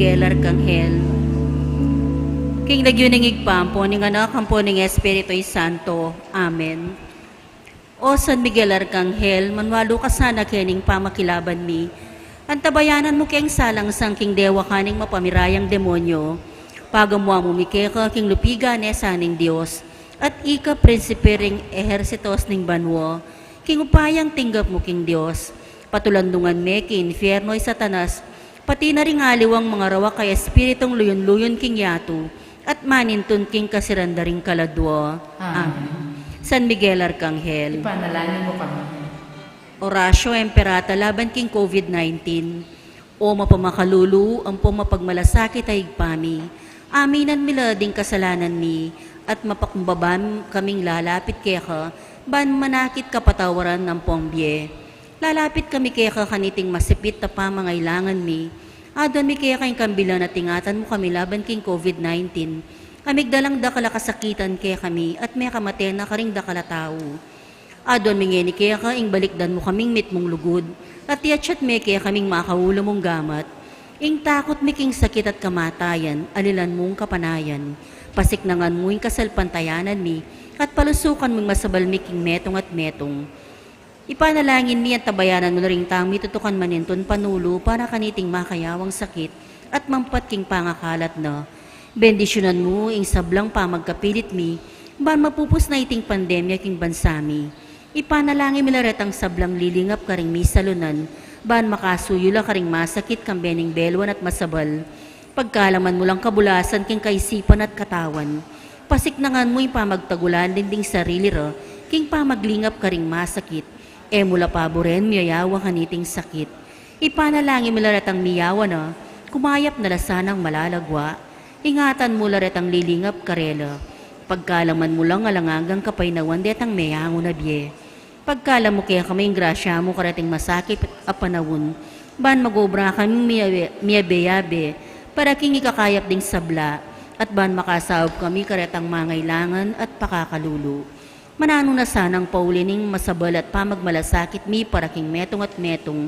Miguel Arcangel. King nagyuningig pa, po ning anak, ang po ning Espiritu'y Santo. Amen. O San Miguel Arcangel, manwalo ka sana kening pamakilaban mi. Antabayanan mo keng salang sang king dewa kaning mapamirayang demonyo. Pagamwa mo mikeka king lupiga nesa ning Diyos. At ika prinsipe ring ehersitos ning banwo. King upayang tinggap mo king Diyos. Patulandungan me king infierno'y satanas. Pati na ring aliwang mga rawa kay espiritong luyon-luyon king yato, at manintun king kasirandaring kaladwa. Amen. San Miguel Arcangel, Ipanalangin mo kami. Orasyo Emperata laban king COVID-19. O mapamakalulu, ang pumapagmalasakit ay igpami. Aminan mila ding kasalanan mi, at mapakumbabam kaming lalapit keka, ban manakit kapatawaran ng pombye. Lalapit kami kaya kaniting masipit na pamangailangan mi. Adon mi kaya kayong kambilan na tingatan mo kami laban king COVID-19. Amigdalang dakala kasakitan kaya kami at may kamate na karing dakala tao. Adon mi ngeni kaya kaing balikdan mo kaming mitmong lugod. At yatsyat mi kaya kaming makahula mong gamat. Ing takot mi king sakit at kamatayan, alilan mong kapanayan. Pasiknangan mo ing kasalpantayanan mi at palusukan mong masabal mi king metong at metong. Ipanalangin mi at tabayanan mo na ring tang mitutukan maninton panulo para kaniting makayawang sakit at mampat king pangakalat na. Bendisyonan mo ing sablang pamagkapilit mi, ban mapupus na iting pandemya king bansami. Ipanalangin mi laret ang sablang lilingap karing mi salunan, ban makasuyula karing masakit kang bening belwan at masabal. Pagkalaman mo lang kabulasan king kaisipan at katawan. Pasiknangan mo ing pamagtagulan dinding sarili ra, king pamaglingap karing masakit. Mula paboren, miyayawa kaniting sakit. Ipanalangin mo larat ang miyawa na, kumayap na lasanang malalagwa. Ingatan mo larat ang lilingap karela. Pagkalaman mo lang alangagang kapaynawan det ang mayango na biye. Pagkalam mo kaya kaming grasya mo karating masakit at panawon. Ban magobra kaming miyabe-yabe, para king ikakayap ding sabla. At ban makasawab kami karatang mangailangan at pakakalulu. Manano na sanang paulining masabal at pamagmalasakit mi para king metong at metong.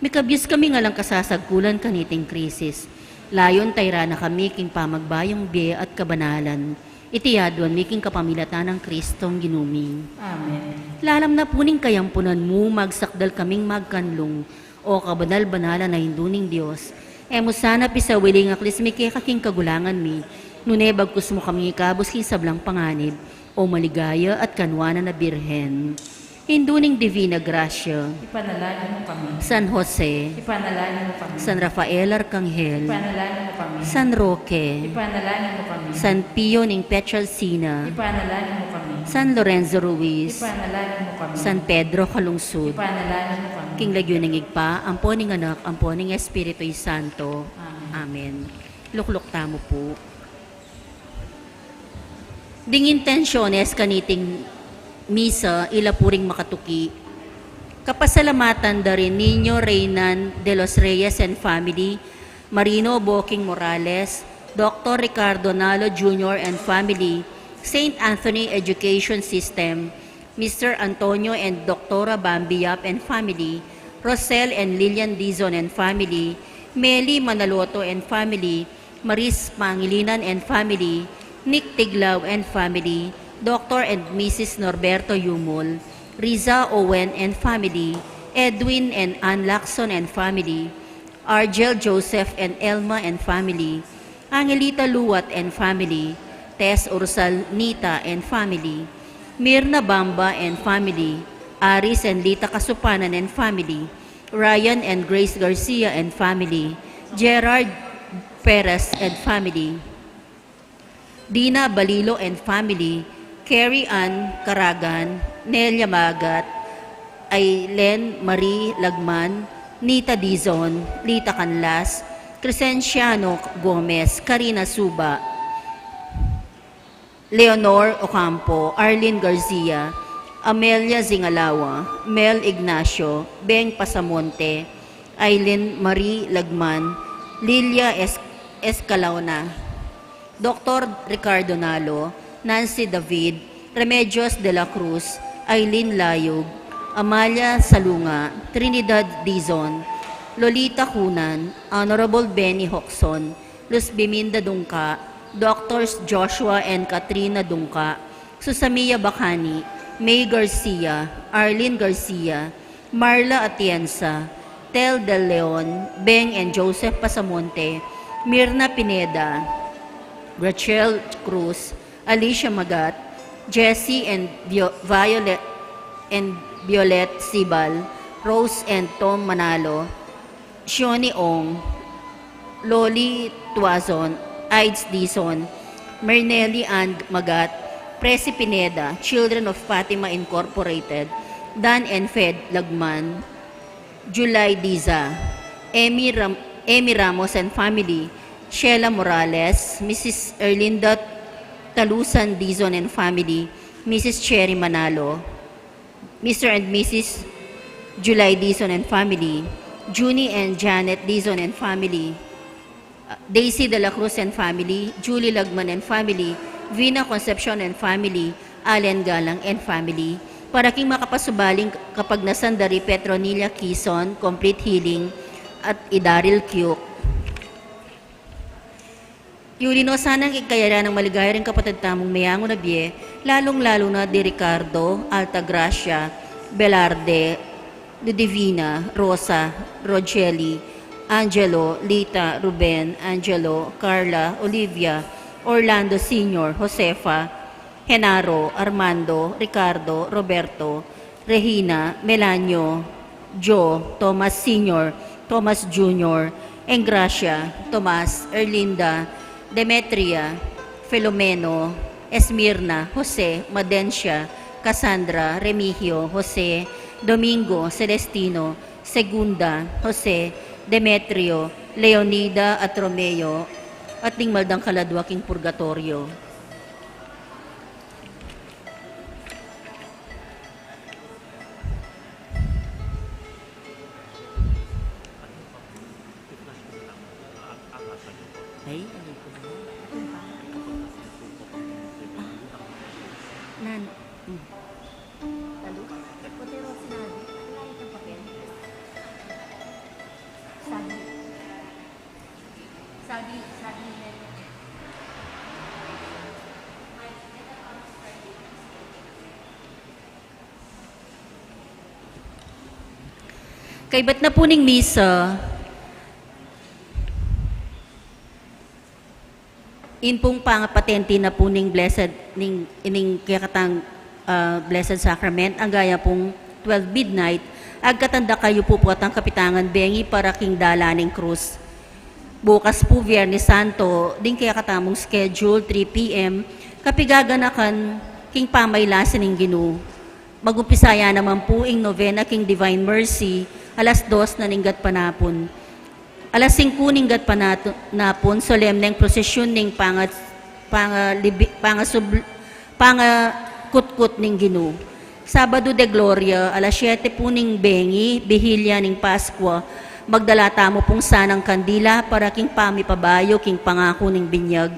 Mikabyus kami nga lang kasasagkulan kaniting krisis. Layon tayra na kami king pamagbayong biye at kabanalan. Itiyadwan mi king kapamilatan ng Kristong ginuming. Amen. Lalam na puning kayampunan mo magsakdal kaming magkanlong o kabanal-banalan na hinduning Diyos. Emo sana pisawiling aklis mi kaya kaking kagulangan mi. Nunebag kus mo kami ikabos king sablang panganib. O maligaya at kanwanan na birhen. Hinduning Divina Gracia, Ipanalangin mo kami. San Jose, Ipanalangin mo kami. San Rafael Arcangel, Ipanalangin mo kami. San Roque, Ipanalangin mo kami. San Pio ning Petralcina, Ipanalangin mo kami. San Lorenzo Ruiz, Ipanalangin mo kami. San Pedro Calungsod, Ipanalangin mo kami. King Lagyuningig pa, ampo ning anak, ampo ning Espiritu'y Santo. Amen. Amen. Lukluk tamo po. Ding intensyones kaniting misa ila puring makatuki. Kapasalamatan da rin Niño Reynan de los Reyes and family, Marino Boking Morales, Dr. Ricardo Nalo Jr. and family, St. Anthony Education System, Mr. Antonio and Dr. Bambi Yap and family, Rosel and Lilian Dizon and family, Meli Manaloto and family, Maris Pangilinan and family, Nick Tiglaw and family, Dr. and Mrs. Norberto Yumol, Riza Owen and family, Edwin and Ann Lacson and family, Argel Joseph and Elma and family, Angelita Luwat and family, Tess Ursal Nita and family, Mirna Bamba and family, Aris and Lita Kasupanan and family, Ryan and Grace Garcia and family, Gerard Perez and family, Dina Balilo and family, Carrie Ann Caragan, Nelia Magat, Aileen Marie Lagman, Nita Dizon, Lita Canlas, Crescenciano Gomez, Karina Suba, Leonor Ocampo, Arlene Garcia, Amelia Zingalawa, Mel Ignacio, Beng Pasamonte, Aileen Marie Lagman, Lilia Escalaona, Dr. Ricardo Nalo, Nancy David, Remedios de la Cruz, Aileen Layog, Amalia Salunga, Trinidad Dizon, Lolita Cunan, Honorable Benny Hoxon, Luz Biminda Dungka, Doctors Joshua and Katrina Dungka, Susamiya Bacani, May Garcia, Arlene Garcia, Marla Atienza, Tel Del Leon, Beng and Joseph Pasamonte, Mirna Pineda, Rachel Cruz, Alicia Magat, Jessie and Violet Sibal, Rose and Tom Manalo, Shioni Ong, Loli Tuazon, Ides Dizon, Mernelli and Magat, Presi Pineda, Children of Fatima Incorporated, Dan and Fed Lagman, July Diza, Amy Ramos and family, Sheila Morales, Mrs. Erlinda Talusan Dizon and family, Mrs. Cherry Manalo, Mr. and Mrs. July Dizon and family, Junie and Janet Dizon and family, Daisy De La Cruz and family, Julie Lagman and family, Vina Concepcion and family, Allen Galang and family, para king makapasubaling kapag nasandari Petronilla Quezon, complete healing, at Idaril Kyuk. Yulino, sanang ikayara ng maligaya rin kapatid tamong mayango na biye, lalong-lalo na di Ricardo, Altagracia, Belarde, De Divina, Rosa, Rogelli, Angelo, Lita, Ruben, Angelo, Carla, Olivia, Orlando Sr., Josefa, Genaro, Armando, Ricardo, Roberto, Regina, Melanio, Joe, Thomas Sr., Thomas Jr., Engracia, Tomas, Erlinda, Demetria, Filomeno, Esmirna, Jose, Madencia, Cassandra, Remigio, Jose, Domingo, Celestino, Segunda, Jose, Demetrio, Leonida at Romeo, at ning maldang kaladwaking purgatorio. Ay, Nan. Talo. Potero sinabi. Ay, ng papel. Sabi. Kay ba't na po ning misa, in pong pangapatente na po ning blessed, ining kakatang blessed sacrament, ang gaya pong 12 midnight, agkatanda kayo po po at ang kapitangan bengi para king dalaning krus. Bukas po, Viernes Santo, din kaya katamong schedule, 3 p.m., kapigaganakan king pamaylasan ng Ginu. Magumpisaya naman po ing novena king Divine Mercy, alas 2 na ninggat panapon. Alas 5 ninggat panapon, solemneng prosesyon ning pangakutkut ning Ginu. Sabado de Gloria, alas 7 po ning bengi, bihilya ning Paskwa, magdala tamo pong sanang kandila para king pamipabayo, king pangako ning binyag.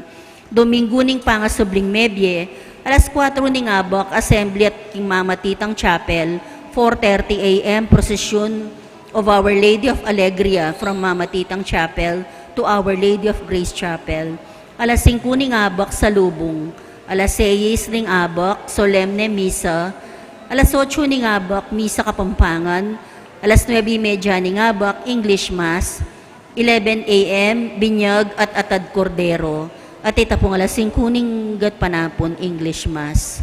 Domingo ning pangasubling mebye, alas 4 ning abak, assembly at king Mamatitang Chapel, 4:30 a.m. prosesyon of Our Lady of Alegria from Mamatitang Chapel to Our Lady of Grace Chapel. Alas 5 ning abak sa Lubong. Alas 6 ning abak, solemne misa. Alas 8 ning abak, misa Kapampangan. Alas 9:30 ning abak, English Mass. 11 a.m., binyag at atad kordero. At itapong alas 5 ning gat panapon, English Mass.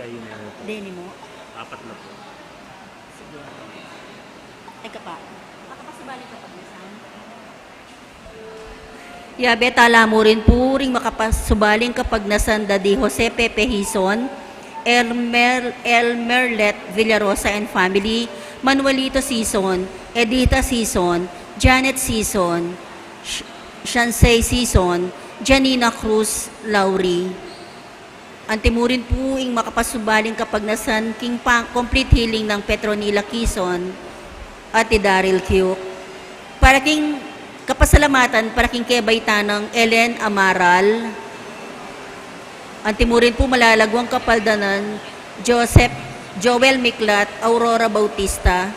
Ayun na po. Denny mo. 4 na po. Sige. Teka pa. Makapasibali ka pag nasan? Yabe, tala mo rin po ring makapasubaling kapag nasanda di Jose Pepe Hison, Elmerlet Villarosa and family, Manuelito Sison, Edita Sison, Janet Sison, Shansay Sison, Janina Cruz Lauri. Antimurin po ing makapasubaling kapag nasan king complete healing ng Petronila Quezon at Daryl Q. Para king kapasalamatan para king kebayta ng Ellen Amaral. Antimurin po malalagwang kapaldanan Joel Miklat, Aurora Bautista.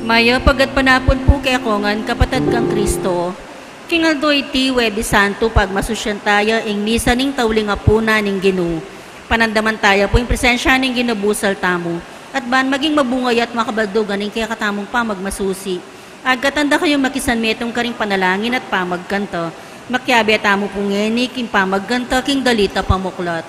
Maya pagat panapon po kay Kongan kapatid kang Kristo. Kingaldoy ti Webe Santo pag masusyan tayo ing misa ning tawling apuna ning Ginu. Panandaman tayo po yung presensya ning ginabusal tamo. At ban maging mabungay at makabaldugan ning kaya katamong pamagmasusi. Agkatanda kayo makisan metong karing panalangin at pamagkanto. Makyabe tamo po ngeni king pamagkanto king dalita pamuklat.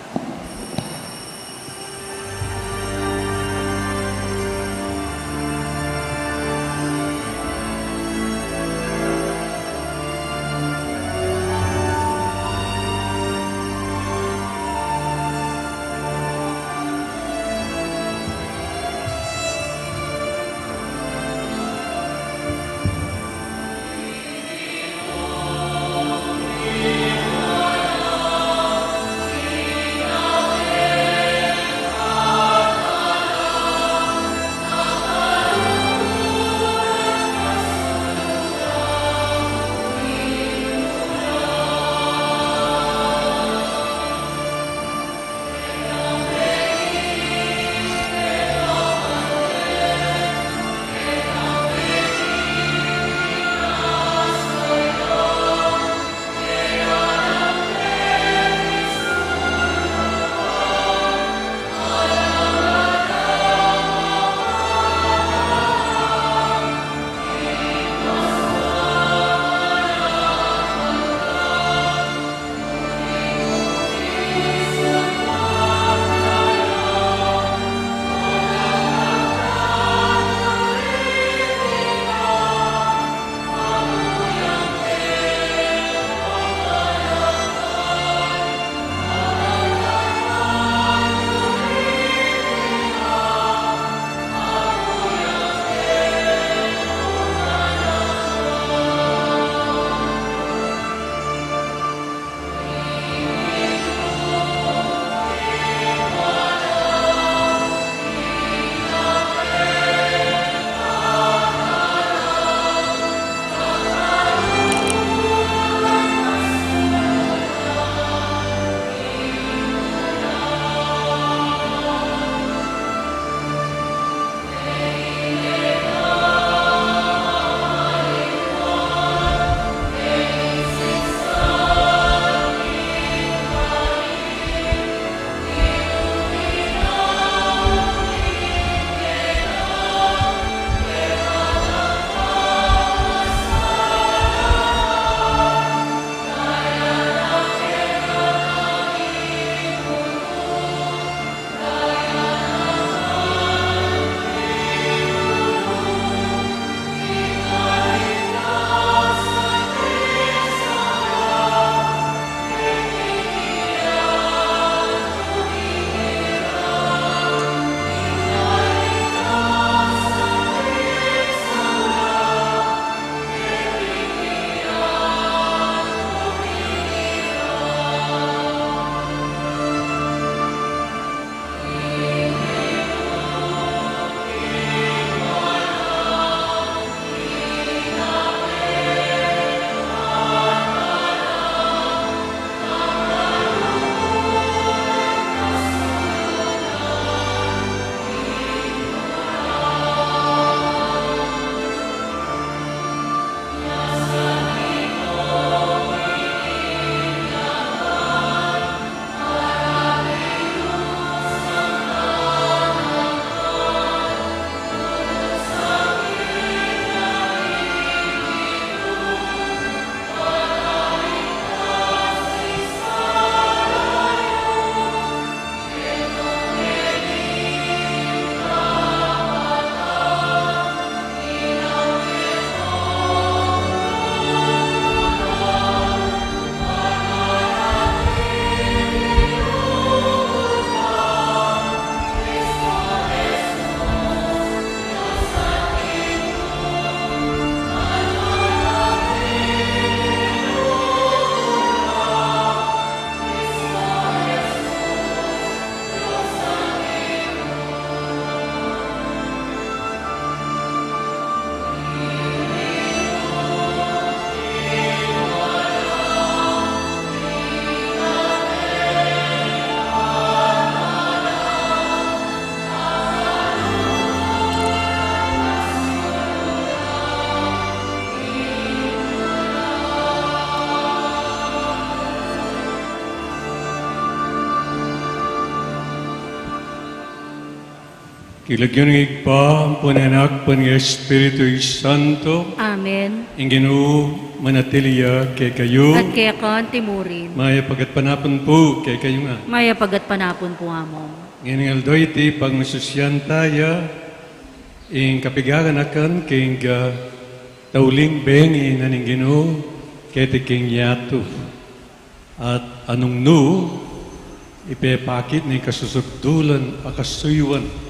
Kilagyan ng igpa, ang punanak, pan Espiritu Santo, Amen. ang Ginoo manatiliya kay kayo, At kaya kan timurin. maya pagat panapon po kay kayo nga. Maya pagat panapon po among. Ngayon aldoy iti pag masusyan tayo, ing kapigaran akan king tauling bengi na ning Ginoo kay ti king yato. At anong no, ipepakit ni kasusubdulan akasuyuan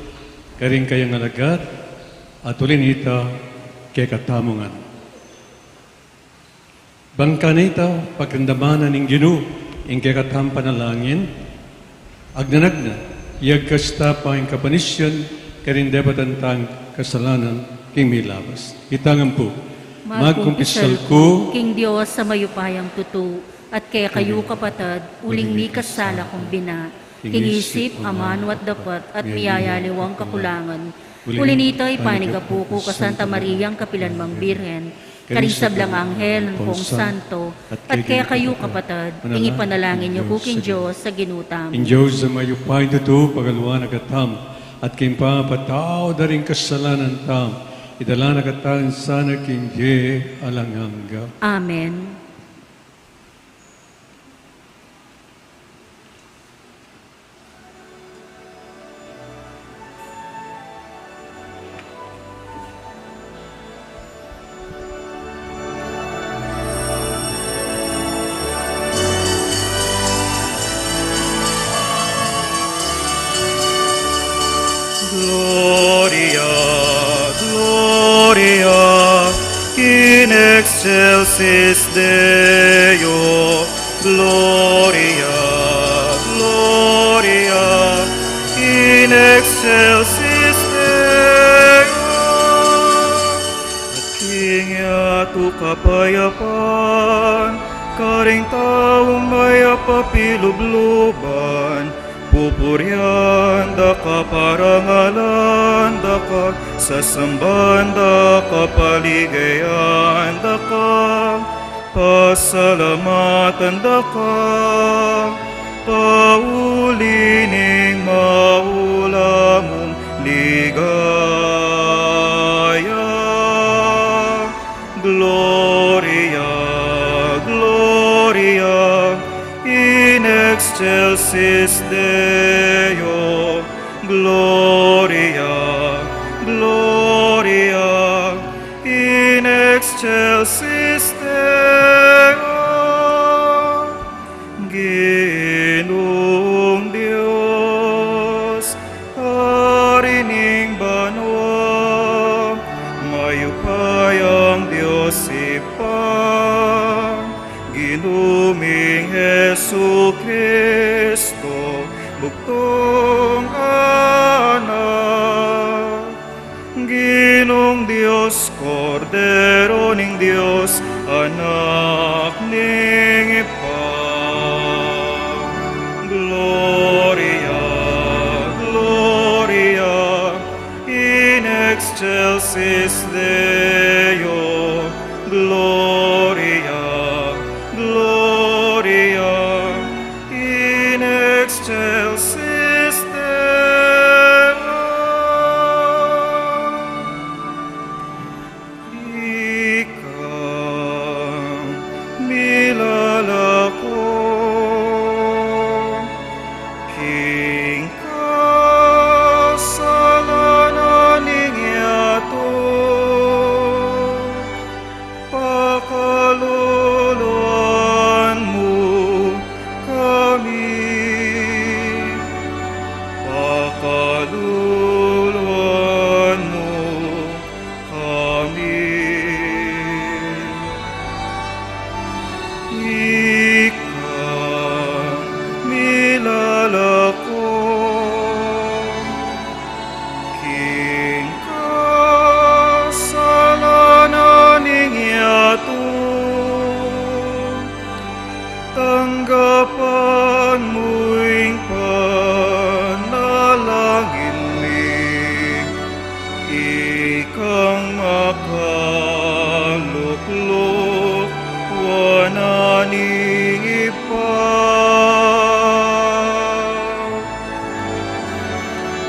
karing kayang alagat at ulin ita kay katamungan. Bangka na ita pagkandamanan ng Ginoo ing kay katam panalangin agnanag na iyag kasta pa ing kapanisyan karing debatantang kasalanan king milabas. Itangan po, magkumpisal ko King Diyos sa mayupayang tutu, at kaya kayo kapatad, uling ni kasala kong bina, kingisip, aman, wat dapat, at miyayaliwang kakulangan. Ulinita ipaniga po ko ka Santa Mariang Kapilanmang Birhen, karing sablang anghel ng pong santo, at kaya kayo kapatad, tingi panalangin niyo ko king Diyos sa ginutam. in Diyos sa mayupay tutu pagaluan agatam at king pangapatao daring kasalanan tam idala nagataan sana king Ye alanganga. Amen. Gloria, Gloria, in excelsis Deo. Gloria, Gloria, in excelsis Deo. At King yato kapayapan, karing taong mayapapilubluban, pupuryan da ka parangalan da ka sasamban da ka paligayan da ka pasalamatan da ka paulining maula mong ligaya. Gloria, Gloria, in excelsis Deo. Gloria, Gloria, in excelsis Deo. Ginoong Diyos, harining banwa, mayupayang Diyos ipang, ginuming Jesu Kristo, buktong anak. Ginong Diyos, Kordero ning Diyos, anak ning ipang. Gloria, Gloria, in excelsis Deo. Gloria, Gloria, in excelsis Deo. Ikang nilalako, King kasalanan ninyato, pakaluluan mo kami, pakaluluan mo kami. Ikang nilalako, King kasalanan ninyato, tanggapan mo'y panalangin mi, ikang makaluklok, wananing ipang.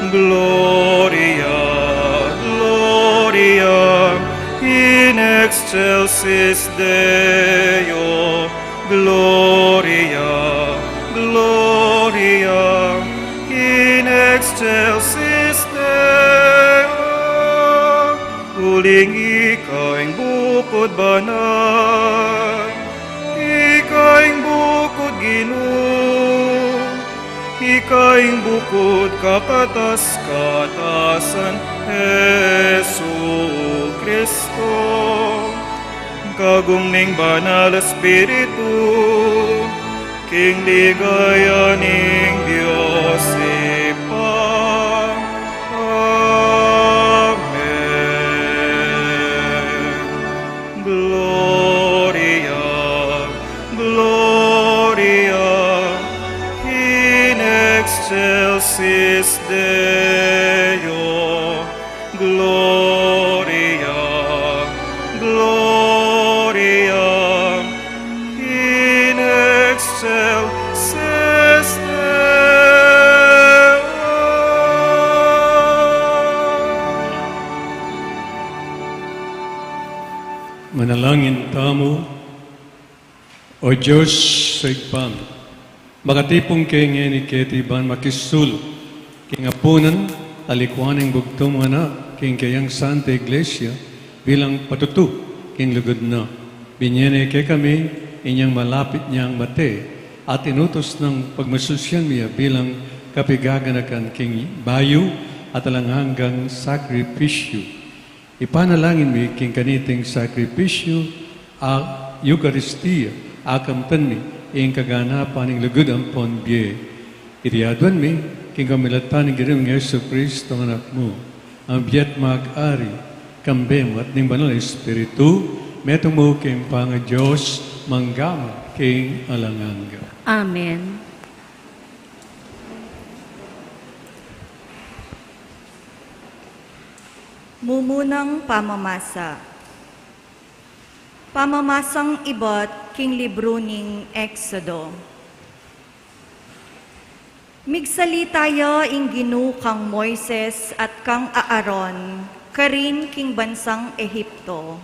Gloria, Gloria in excelsis Deo. Gloria, Gloria in excelsis Deo. Huling ikaing bukod banal, ikaing bukod Ginoo, ikaing bukod kakatas-katasan, Hesu Kristo. Kagumning banal Espiritu, king ligaya ning Diyos ipa. Amen. Gloria, Gloria in excelsis Deo. Gloria, Gloria in excelsis Deo. Manalangin tamo, O Diyos sa igpam, makatipong kay ngeni ketiban makisul, king apunan, alikwaning bugtong anak, king kayang Santa Iglesia, bilang patutu, king lugod na. Binyene kay kami, inyang malapit niyang mate, at inutos ng pagmasusyan niya bilang kapigaganakan king bayo at alanghanggang sakripisyo. Ipanalangin mi king kaniting sakripisyo a Eucharistia akamtan mi ing kaganapan ng lugod ang ponbye. Iriaduan mi king kamilatan ng girim ng Yesu Kristo ang anak mo ang biyat mag-ari kambem at ning banal na Espiritu metong mo king panga Diyos manggama king alanganga. Amen. Mumunang pamamasa. Pamamasang iba't king libro ning Exodo. Migsali tayo ing Ginoo kang Moises at kang Aaron, karin king bansang Ehipto.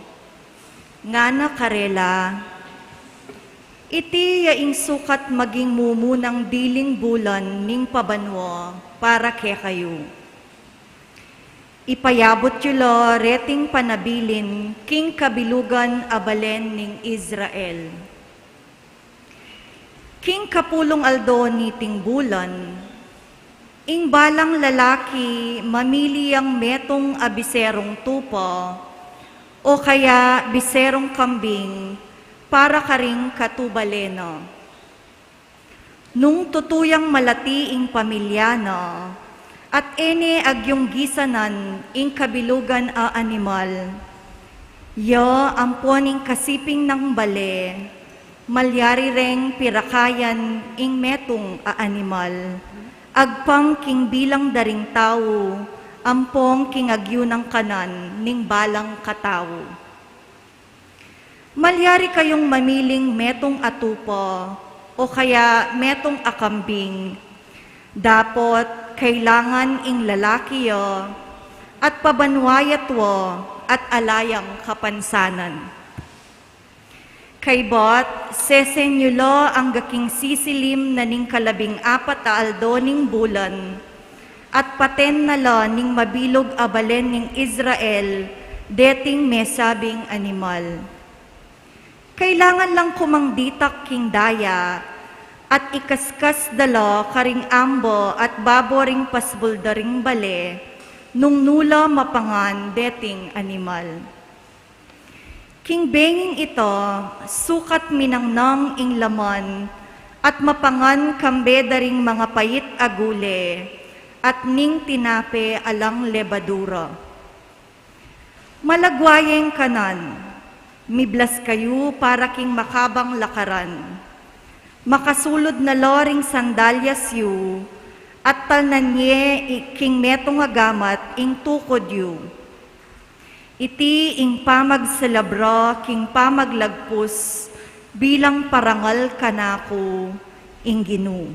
Ngana karela, iti yaing sukat maging mumunang diling bulan ning pabanwo para kay kayo. Ipayabot yulo reting panabilin king kabilugan abalen ning Israel. King kapulong aldo ni tingbulan, ing balang lalaki mamili ang metong abiserong tupo o kaya biserong kambing para karing katubaleno. Nung tutuyang malati ing pamilyano, at ene agyong gisanan ing kabilugan a animal. Yo amponing kasiping ng bale, malyari reng pirakayan ing metong a animal. Agpang king bilang daring tao, ampong king agyo ng kanan ning balang katao. Malyari kayong mamiling metong atupo o kaya metong akambing. Dapot kailangan ing lalaki yo at pabanwayat wo at alayang kapansanan. Kaybot, sesenyulo ang gaking sisilim na ning 14 aldo ning bulan at paten na lo ning mabilog abalen ning Israel deting mesabing animal. Kailangan lang kumangditak king daya at ikaskas dalo karing ambo at baboring pasbuldaring bale, nung nula mapangan deting animal. King benging ito, sukat minangnang ing laman, at mapangan kambe daring mga payit agule, at ning tinape alang lebadura. Malagwayeng kanan, miblas kayo para king makabang lakaran. Makasulod na loring sandalyas yu, at talnanye king metong agamat ing tukod yu. Iti ing pamagsalabra king pamaglagpus, bilang parangal kanako ing Ginoo.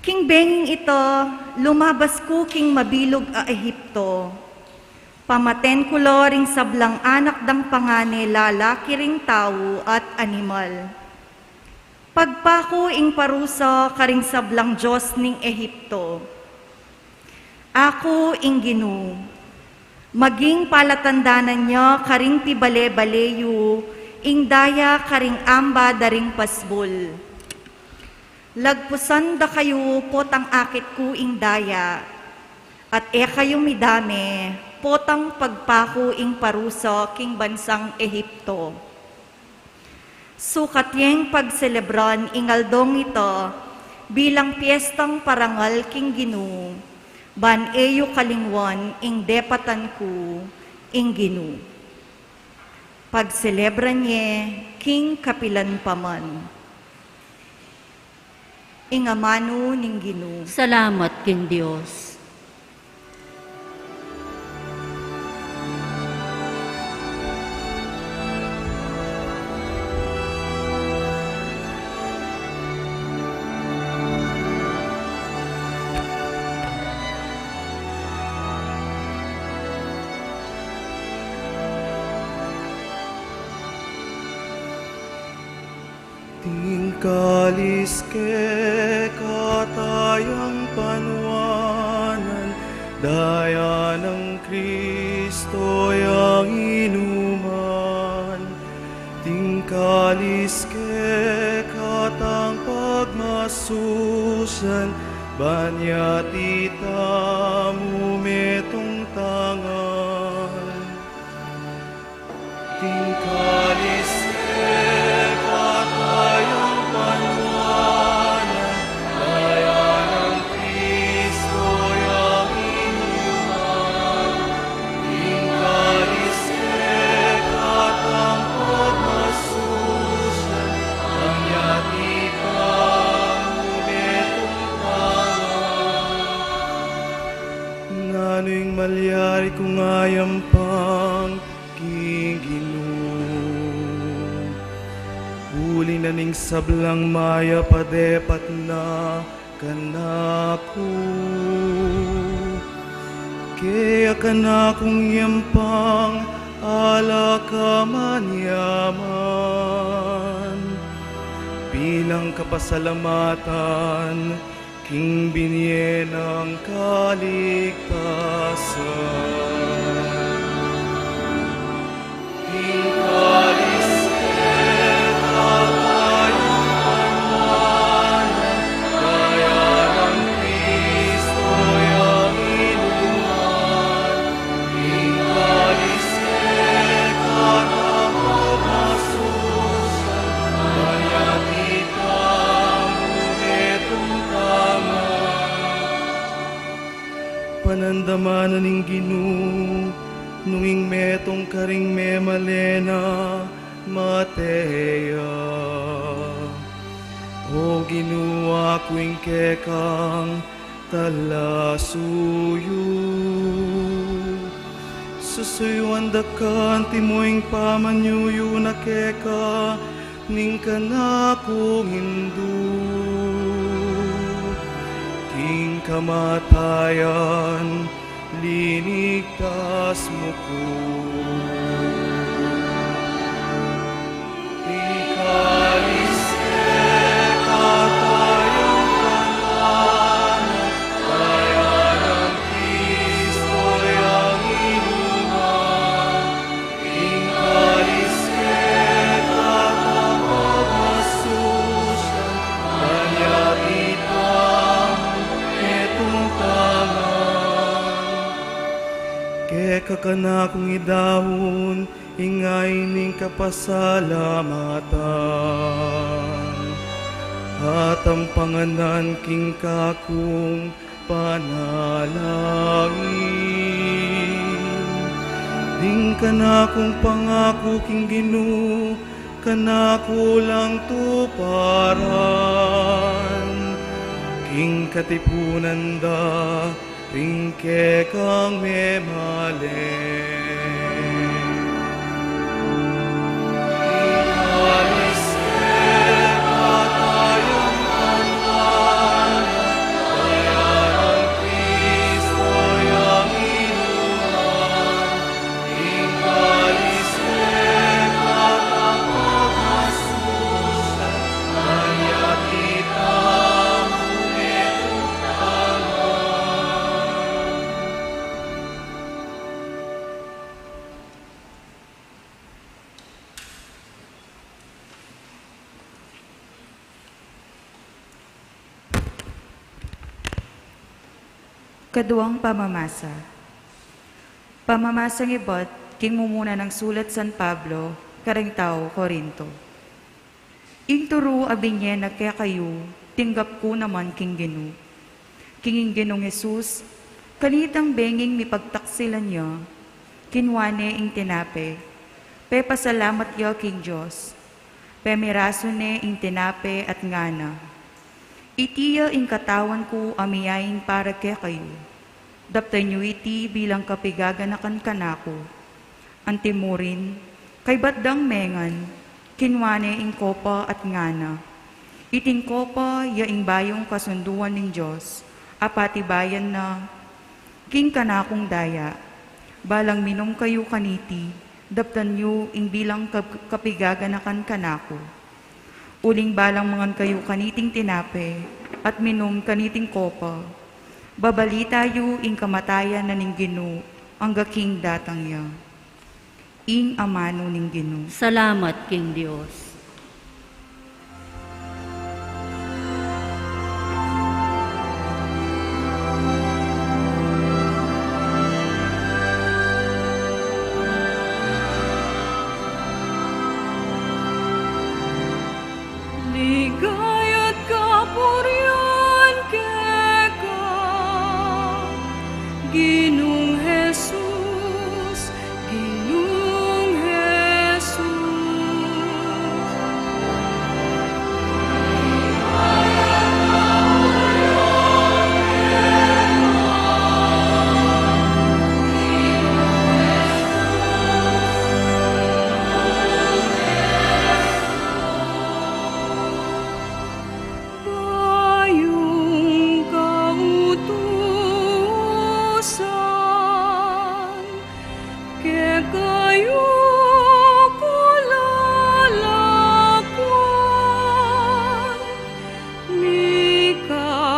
King benging ito, lumabas ko king mabilog a Ehipto. Pamaten kulo ring sablang anak dang pangane lalaki ring tao at animal. Pagpako ing parusa karing sablang Diyos ning Ehipto. Ako ing Ginu, maging palatandanan niya karing pibale-baleyo, ing daya karing amba daring pasbol. Lagpusan da kayo potang akit ku ing daya, at kayo midame, potang pagpako ing parusa king bansang Ehipto. Sukat yang pagselebran ingaldong ito bilang piyestang parangal king Ginu, ban eyo kalingwan ing depatan ku ing Ginu. Pagselebran niya king kapilan paman. Ingamano ning Ginu. Salamat king Dios. Tingkalis ke katayang panuanan, daya ng Kristo yang inuman. Tingkalis ke katang pagmasusan, banyak itamu metong tangan. Tingkalis ke katayang panuanan, daya ng Kristo yang inuman. Tingkalis ke katang pagmasusan, banyak itamu metong tangan. Ngano'y malyari kung ayampang Ginu. Uli na ning sablang maya padepat na kanaku. Kaya kanakong yampang ala ka manyaman. Bilang kapasalamatan king binye ng kaligtasan. Tingkalis ke katayang panuanan, daya ng Kristo yang inuman. Tingkalis ke katang pagmasusan, banyak itamu metong tangan. Panandamanan ning Ginu, nuing metong karing memalena Matea. O Ginua kuing kekang talasuyo. Susuyuan dakan timoing pamanyuyo na keka ning kanakong hindu. King kamatayan linigtas mo ko. Tingkalis ke katayang panuanan, daya ng Kristo yang inuman. Tingkalis ke katang pagmasusan, banyak itamu metong tangan. Keka kanakong idahon, ingay ning kapasalamatan. At ang panganan king kakong panalangin. Ding kanakong pangako king Ginu, kanako lang tuparan. King katipunan da, ring kekang memalen. Tingkalis ke katayang panuanan, daya ng Kristo yang inuman. Kaduang pamamasa. Pamamasang ibot, king mumuna ng sulat San Pablo, karengtao, Corinto. Ing turu abinye na kaya kayo, tinggap ko naman king ginu. Kinging ginong Jesus, kanitang benging mi pagtaksilan niya, kinwane ing tinape, pe pasalamat yo king Diyos, pe miraso ne ing tinape at ngana. Itiya ing katawan ko amiyain para kaya kayo. Daptan nyo iti bilang kapigaganakan kanako. Antimurin, kay batdang mengan, kinwane ing kopa at ngana. Iting kopa ya ing bayong kasunduan ng Diyos, apati bayan na, king kanakong daya. Balang minom kayo kaniti, daptan nyo ing bilang kapigaganakan kanako. Uling balang mangan kayo kaniting tinape, at minom kaniting kopa. Babalita yu ing kamatayan na ning Ginu, ang gaking datang ya. Ing amano ning Ginu. Salamat, King Diyos. Ligaya't kapurian keka, Ginong Jesus, Ginong Jesus. Bayong kautusan, kaya kayo ko lalakwan, mi kakalugod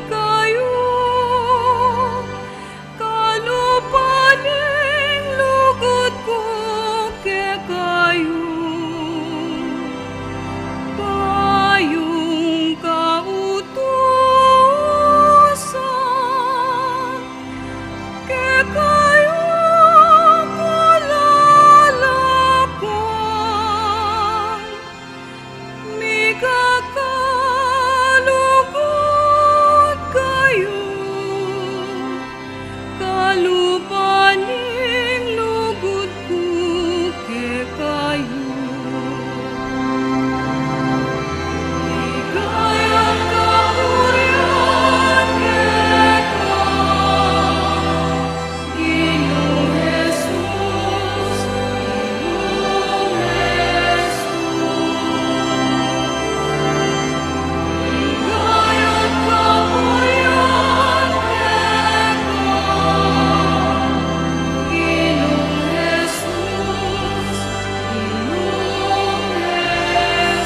kayo, kalupaning lugod ko kaya kayo. Bayong kautusan, kaya kayo ko lalakwan, mi kakalugod kayo, kalupaning lugod ko kaya kayo. Ligaya't kapurian keka, Ginong Jesus, Ginong Jesus. Ligaya't kapurian keka, Ginong Jesus, Ginong Jesus.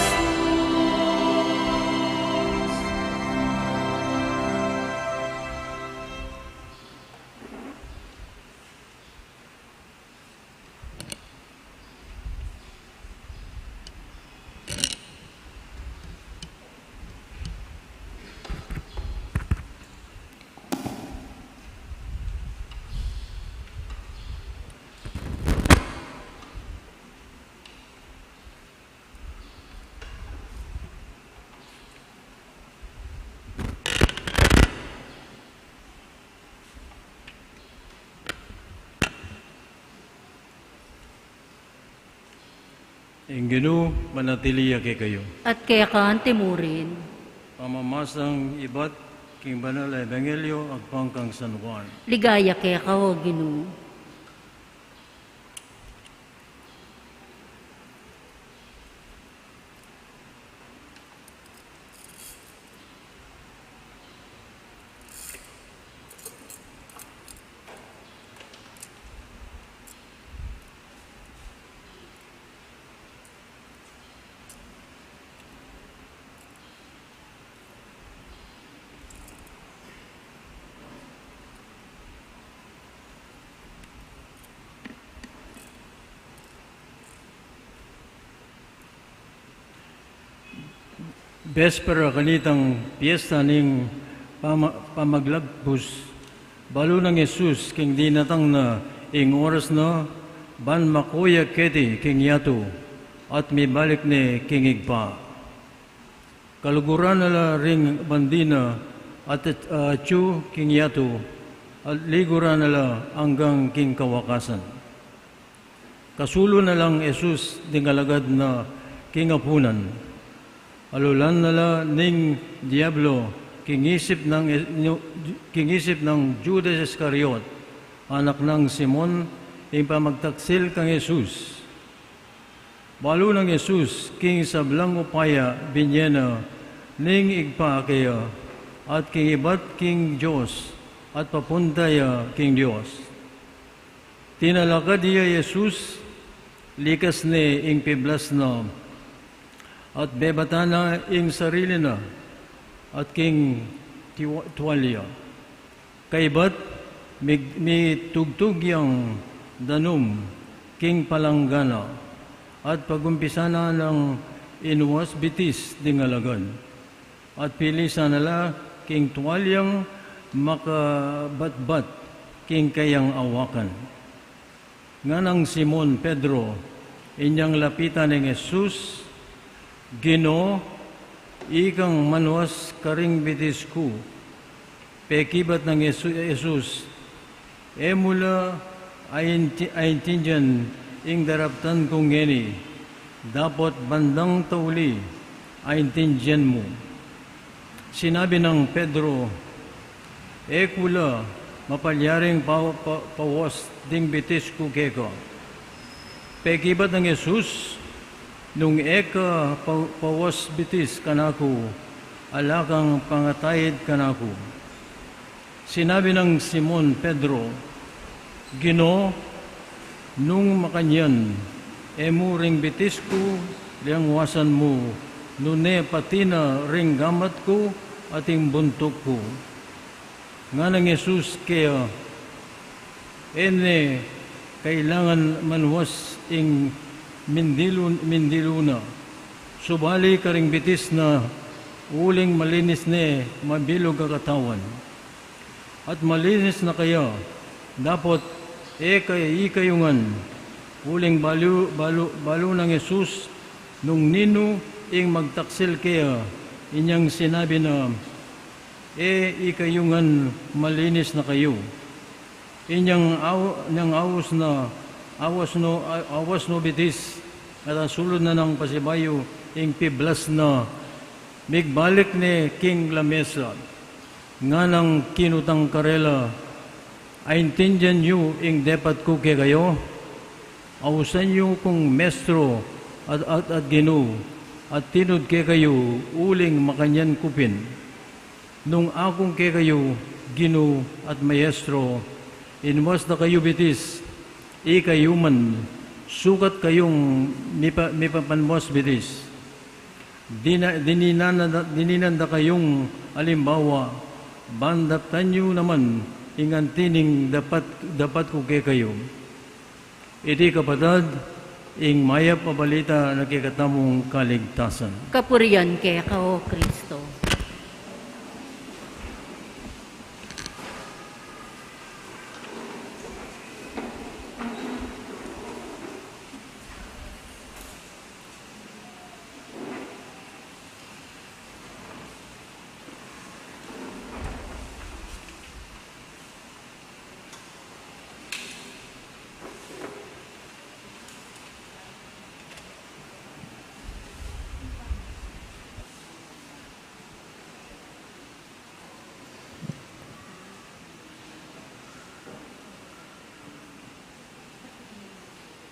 Ing Ginu, manatiliya kay kayo. At kaya ka timurin. Pamamasang ibat, king banal ebanghelyo, agpangkang San Juan. Ligaya kaya ka, O Ginoo. Bespera kanitang piyesta ning pamaglagpus. Balo ng Jesus, king dinatang na ing oras na, ban makuya keti king yato, at may balik ni king igpa. Kaluguran nala ring bandina, at chu king yato, at liguran nala hanggang king kawakasan. Kasulo na lang Jesus dingalagad na king apunan. Alulan nala ning Diablo, kingisip ng Judas Iscariot, anak ng Simon, ing pamagtaksil kang Jesus. Balo ng Jesus, king sablang upaya, binyena, ning igpa kaya, at king ibat king Diyos, at papuntaya king Diyos. Tinalakad iya Jesus, likas ni ing piblas na, at bebatana ing sarili na, at king tuwalya. Kaibat, mi tugtug yang danum, king palanggana, at pagumpisa na ng inuwas bitis dingalagan. At pilisa nala, king tuwalyang makabatbat, king kayang awakan. Nga ng Simon Pedro, inyang lapitan ng Jesus, Ginoo, ikang manwas karing bitis ko, pekibat ng Jesus, emula aintindyan ing daraptan kong ngeni, dapat bandang tauli aintindyan mo. Sinabi ng Pedro, ekula mapalyaring pawas ding bitis ko keka. Pekibat ng Jesus, nung eka pawas bitis kanako, alakang pangatayid kanako. Sinabi ng Simon Pedro, Ginoo, nung makanyan, emu ring bitis ko, liang wasan mo, nune patina ring gamat ko, ating buntok ko. Nga ng Jesus kaya, ene, kailangan manwas ing mindiluna. Subali karing bitis na uling malinis ne mabilog katawan. At malinis na kaya, dapat ikayungan uling balo ng Jesus nung nino ing magtaksil kaya inyang sinabi na ikayungan malinis na kayo. Inyang awas no bitis at ang sulod na ng pasibayo ing piblas na migbalik ni King Lamesa nga ng kinutang karela aintindyan nyo ing depat ko kay kayo awusan nyo kung mestro at Ginoo at tinod kay kayo uling makanyan kupin nung akong kay kayo Ginoo at maestro inwas na kayo bitis ikayuman, sukat kayong mipapanmos bitis. Dininanda kayong alimbawa, bandatan nyo naman, ingantining dapat ko kay kayo. Iti kapatad, ing mayap pabalita na kikatamong kaligtasan. Kapurian kay kao, Kristo.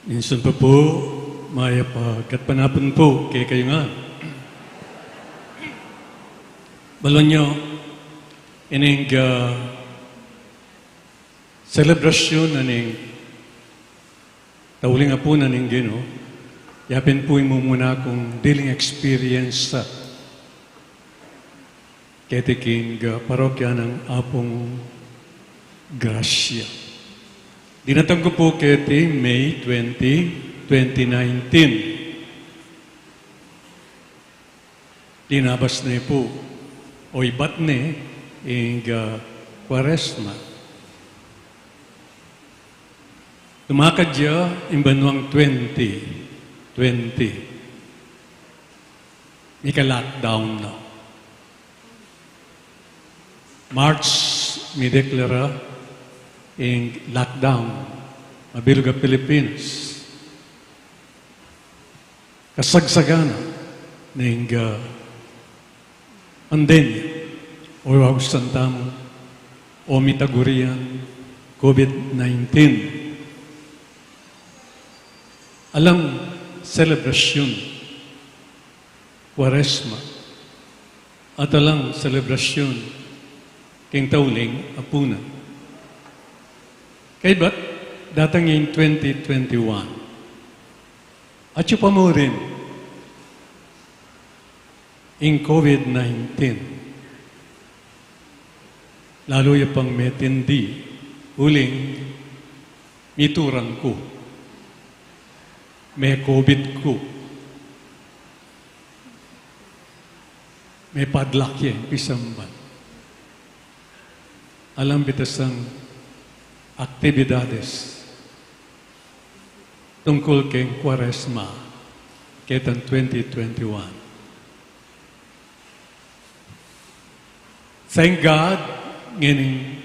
Minsan pa po, maya pa, katpanapon po, kaya kayo nga. Balon nyo, ining selebrasyon aning tauling po na ning Ginoo, yapin po mo muna akong dealing experience sa ketiking parokya ng Apong Gracia. Dinatang ko po keti May 20, 2019. Dinabas na po, o ibat na ing Quaresma. Tumakad siya in banwang 2020. Mika lockdown na. March, mi deklara ing lockdown. Mabilog ang Pilipinas. Kasagsagana ng pandemya o wagusan tamo o mitagurian COVID-19. Alang selebrasyon, Quaresma, at alang selebrasyon, king tauling apunan. Kaya ba't datang yung 2021? At yung pa mo rin, in COVID-19, lalo yung pang metindi, uling, miturang ko, may COVID ko, may padlak yan, pisamban. Alam bitasang aktibidades tungkol kay Quaresma ketang 2021. Thank God, ngayon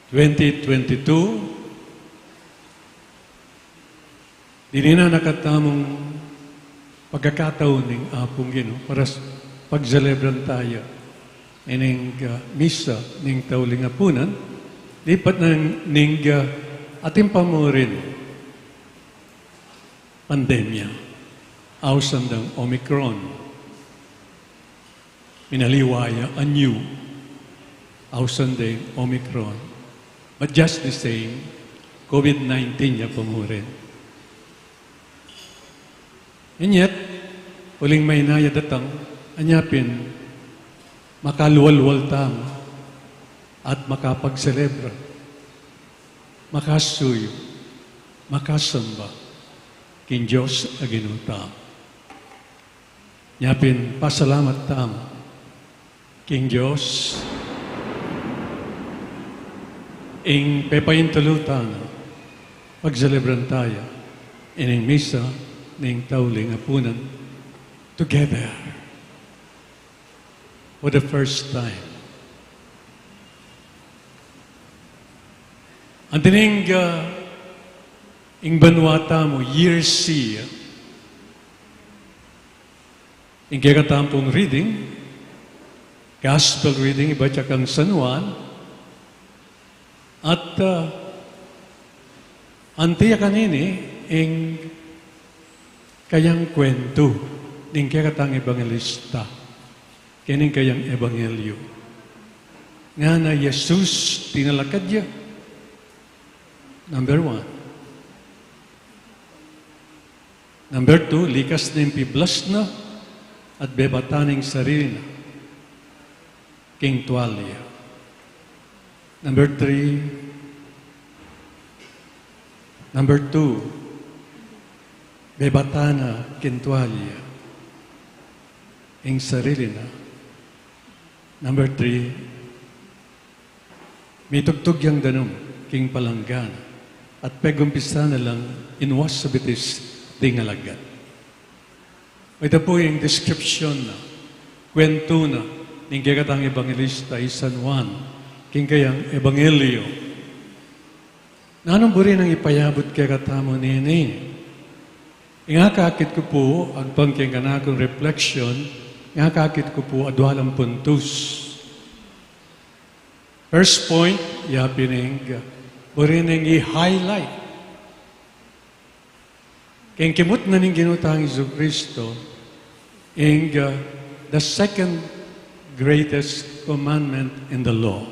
2022, hindi na nakatamong pagkakataon ng apong Ginoo para pagselebran tayo ng misa ng tauling apunan, lipat ng ating pamurin pandemya, ausan ng Omicron, minaliwaya anyu, ausan ng Omicron, but just the same, COVID-19 niya pamurin. And yet, uling may naya datang, anyapin, makaluwalwal tamo at makapagselebra, makasuyo, makasamba, kin Diyos aginutam. Nyapin, pasalamat tamo, kin Diyos, ing pepayintulutan, pagselebran tayo, ining misa, ning tauling apunan, together, for the first time. Ang tining ing banwata mo, year C, ing kagatampong reading, gospel reading, iba kang San Juan, at antiya kanini, ing kayang kwento, ning kakatang ebangelista, kining kayang ebanghelyo. Nga na Jesus tinalakad niya. Number 1. Number 2, likas na yung piblas na at bebataning sarili na. King tuwalya. Number 3. Number 2, bebatana kintualya ing sarili na. Number 3, may tugtog yang danong king palanggan at pegumpisa na lang inwas sa bitis tingalagan. Ito po yung description na, kwento na, ng kakatang ebangelista ay San Juan, king kayang ebanghelyo. Nanong buri nang ipayabot kakatamo nini, ingakakit ko po ang pangkinganakong reflection, ingakakit ko po adwalang puntus. First point, yapining, burining i-highlight. Kaya kimut na ning ginutang Isu Kristo, ing the second greatest commandment in the law,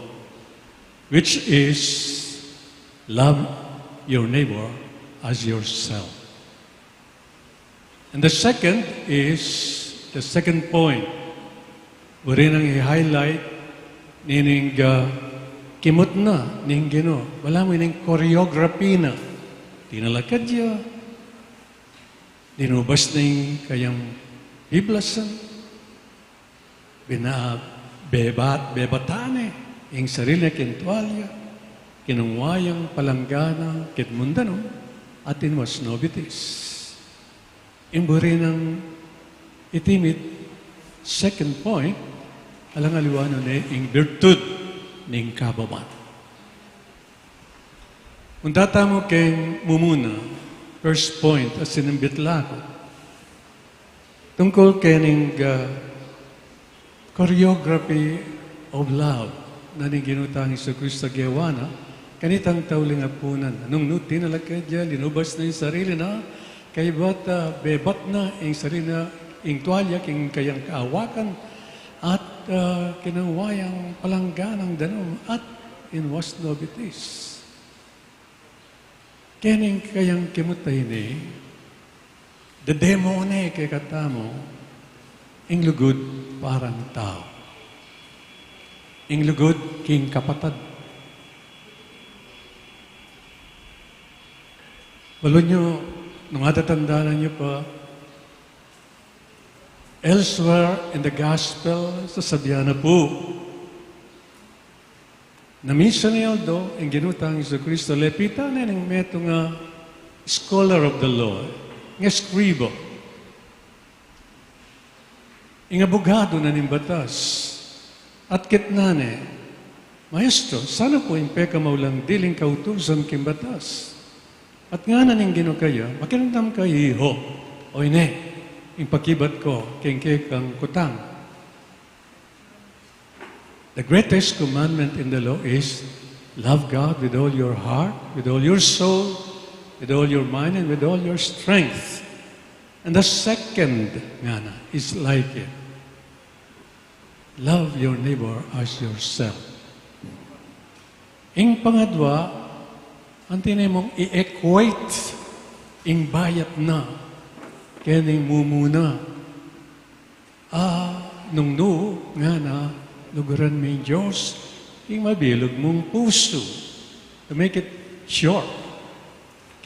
which is love your neighbor as yourself. And the second is, the second point, wari nang i-highlight, nining kimot na, ning Ginoo. Wala mo ning choreography na. Tinalakad niya. Dinubas na yung kayang biblasan. bebatane, ing sarili kintualya, kinungwayang palanggana, kitmundanong, at inwas nobitis. Imburi ng itimid, second point, alang aliwano na ing virtud ning kababan. Kung tatamo kay mumuna, first point, as sinambit lako, tungkol kay ning choreography of love na ning ginutang sa Kristo Gewana, kanitang tauling apunan. Anong nuti na lagkadya, linubas na yung sarili na, kay bata, bebat na yung sarili na, yung tuwalya, yung kayang kaawakan, at kinawayang palangganang danom, at inwas nobitis. Kening kayang kimutay ni, the demone kay katamo, ing lugod parang tao. Ing lugod king kapatad. Walo nyo, nung atatandaan nyo pa, elsewhere in the gospel, sasabihan na po, na misa ni Aldo, ang ginutang Iso Cristo, lepita na ng meto nga scholar of the law, nga scribo, ang abogado na ng batas, at kitnane, Maestro, sana po yung peka maulang diling kautusan kim batas. At nga na ning ginukaya, makinandam ka iho, o ine, yung pakibat ko, keng kutang. The greatest commandment in the law is love God with all your heart, with all your soul, with all your mind, and with all your strength. And the second is like it. Love your neighbor as yourself. Ing pangadwa, ang tinay mong i-equate ing bayat na kening mumuna. Nung nga na, lugaran may Diyos, king mabilog mong puso. To make it short,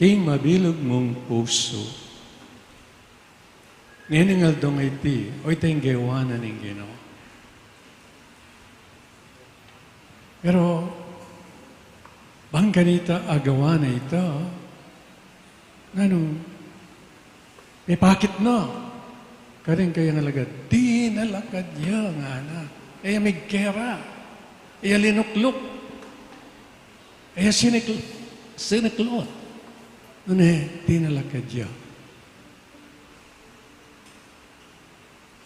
king mabilog mong puso. Ngayon nga dong iti, o itayong gawanan ng Ginoo. Pero, bang ganita agawa na ito, nanong, may pakit na. Karing kaya nalagad, di nalakad ya nga na. Aya may gera. Aya linukluk. Aya siniklot. Nune, di nalakad ya.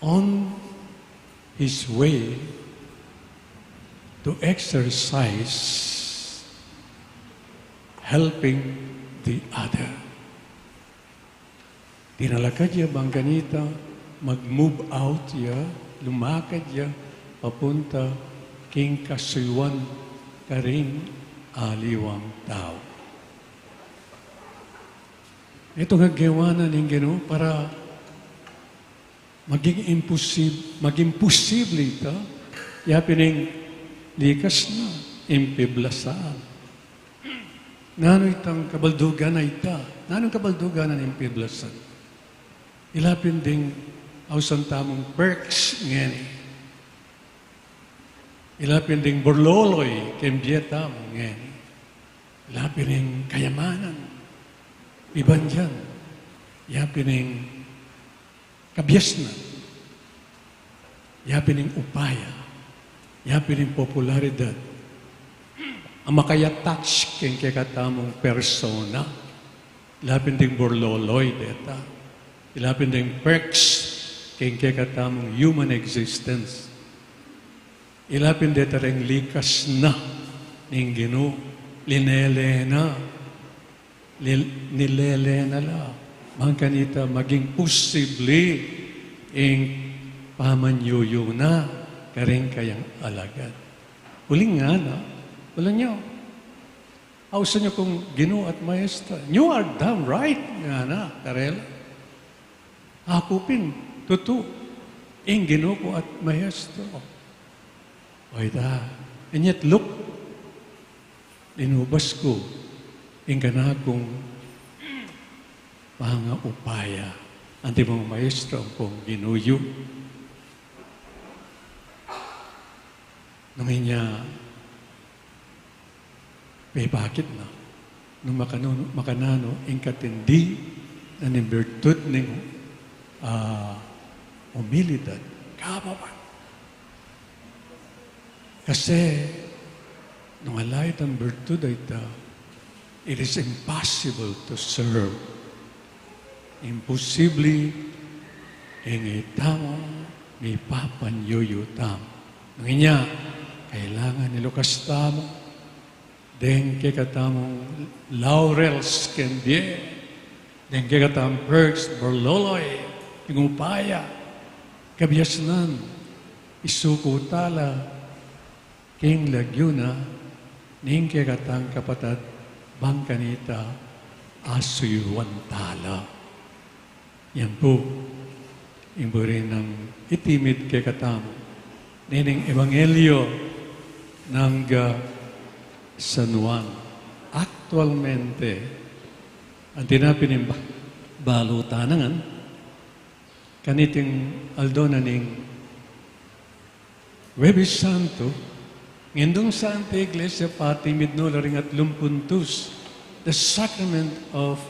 On his way to exercise helping the other. Tinalakad ya bang ganita, mag-move out ya, lumakad ya, papunta king kasuwan karing aliwang tao. Ito nga gawanan ng Ginoo para maging imposible ito, yapining likas na, impiblasaan. Nano itang kabaldugan na ita? Nanong kabaldugan na impiblasan? Ilapin ding awsan tamong perks ngeni. Ilapin ding borloloy kembieta mo ngeni. Ilapin ding kayamanan. Iban dyan. Ilapin ding kabyasnan. Ilapin ding upaya. Ilapin ding popularidad. Ang makayatouch keng kekatamong persona. Ilapin ding borloloy deta. Ilapin ding perks keng kekatamong human existence. Ilapin deta ring likas na ning Ginoo, linelena, nilelena la. Mangkanita maging posible ing pamanyuyo na karing kayang alagad. Huling nga na, wala nyo. Ausa nyo kung Ginoo at Maestra. You are damn right nga na, karela. Akupin, tutu, ing Ginoo ko at Maestro. Why that? And yet, look, linubas ko, ingana kong mga upaya. Anti mga maestro ang pong ginuyo. nung inya, may bakit na, nung makanano, inkatindi na ni virtud ng humilidad, kapapan. Kasi, nung alay ang virtud ay it is impossible to serve. Imposible ingitamo may papanyuyutam. Nung inya, kailangan ni Lucas tamo, den kekatamong laurels kendie, den kekatamong perks borloloy, ingupaya, kabiasnan, isukutala, king lagyuna, ning kekatang kapatad, bangkanita, asuyuantala. Yan po, imbo rin ng itimid kekatamo, nining ebanghelyo ng San Juan. Actualmente, ang tinapin ng balutanangan, kaniting aldo na ning Webis Santo, ngindong Santa Iglesia pati midnularing at lumpuntus, the sacrament of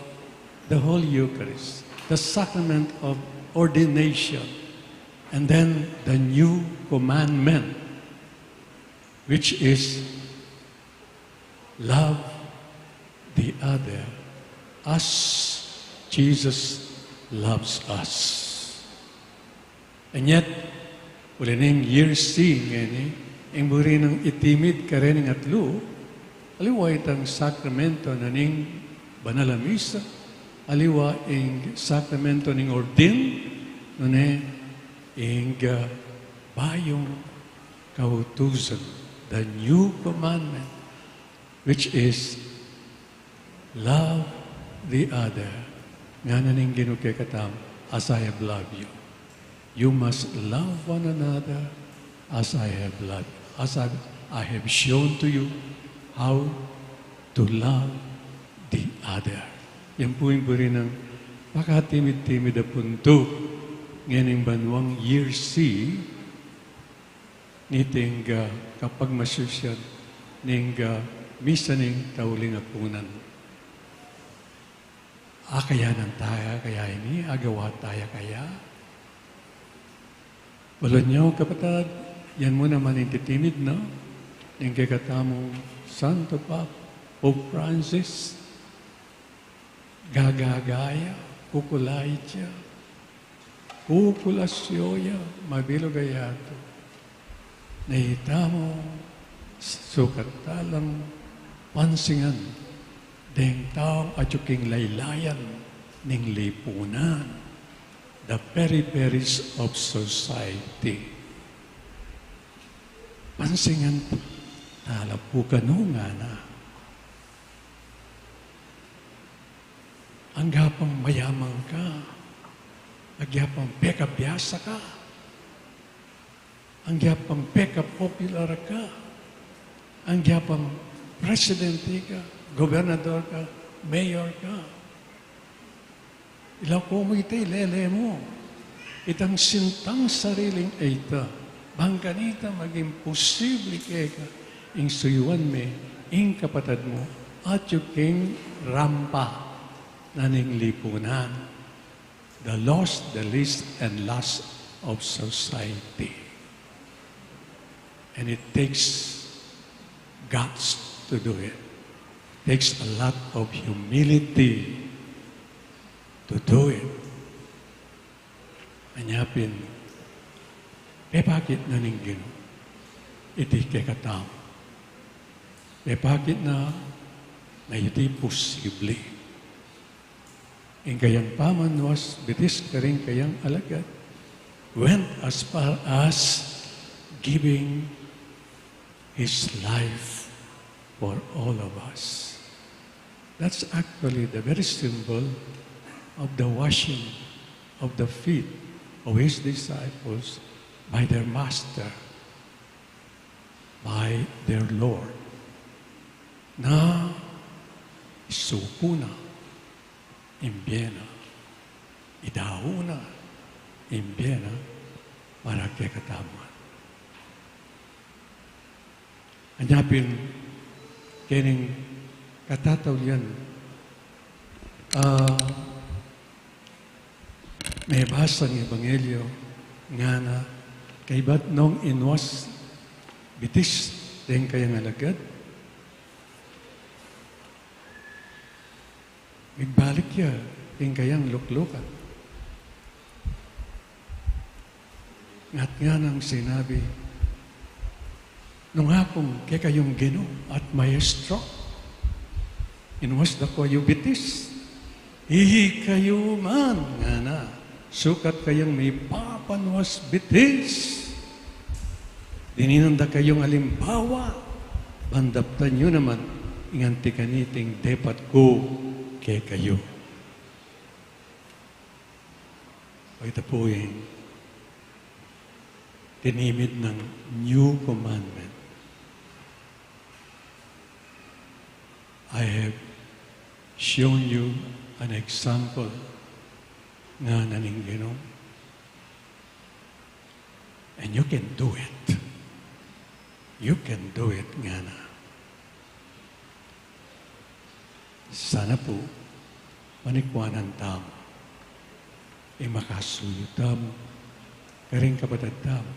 the Holy Eucharist, the sacrament of ordination, and then the new commandment, which is love the other as Jesus loves us. And yet, wala nang year C ngayon ang buri ng itimid ka rin ng atlo, aliwa itang sakramento na ning banal na misa, aliwa ang sakramento ning ordin, nune ang bayong kautusan, the new commandment, which is love the other. Nga na ning ginukikatam, as I have loved you. You must love one another as I have loved, as I have shown to you how to love the other. Yan po yung puri ng pakatimid-timid na punto ngayon banwang year C niting kapag masusyan ning misa ning tauling apunan. Kaya ng taya, kaya ini, agawa taya kaya. Wala niyo, kapatid, yan mo naman intitimid, no? Yung kakatamong Santo Papa, Pope Francis, gagagaya, kukulay siya, kukulasyoya, mabilugayato. Nahita mo, sukat talang pansingan, deng tao at yuking laylayan, ning lipunan. The peripheries of society. Pansingan talapukan nga na. Ang gapang mayamang ka. Ang gapang peka-biyasa ka. Ang gapang peka-popular ka. Ang gapang presidente ka, gobernador ka, mayor ka. Ilaw ko mo ito, lele mo. Itang sintang sariling ita, bangkanita maging posible ka, ing suyuan me, ing kapatad mo, at yung king rampa na ning lipunan. The lost, the least, and last of society. And it takes guts to do it. It takes a lot of humility to do it. Anyapin, bakit na ninggin? Iti kekatam. Bakit na iti posible? Ang kayang paman was bitis ka rin kayang alagad went as far as giving his life for all of us. That's actually the very symbol of the washing of the feet of his disciples by their master, by their Lord, na isuko na, imbyena, idaho na, imbyena, para kay kataman. Anyapin, kining katataw yan. May basa ng Ebanghelyo nga na kay ba't nung inwas bitis din kayang alagad. Nagbalik ya, din kayang luklukan. At nga nang sinabi, nung hapong kay kayong Gino at Maestro, inwas na ko yung bitis. Hihi kayo man, nga na, sukat kayong may papanwas bitis. Dininanda kayong alimbawa, bandaptan nyo naman, inganti kaniting depat ko kay kayo. O ito po yung tinimid ng new commandment. I have shown you an example nga naning Ginoo. And you can do it. You can do it nga na. Sana po, manikwanan tamo. Makasuyo tamo. Karing kapatid tamo.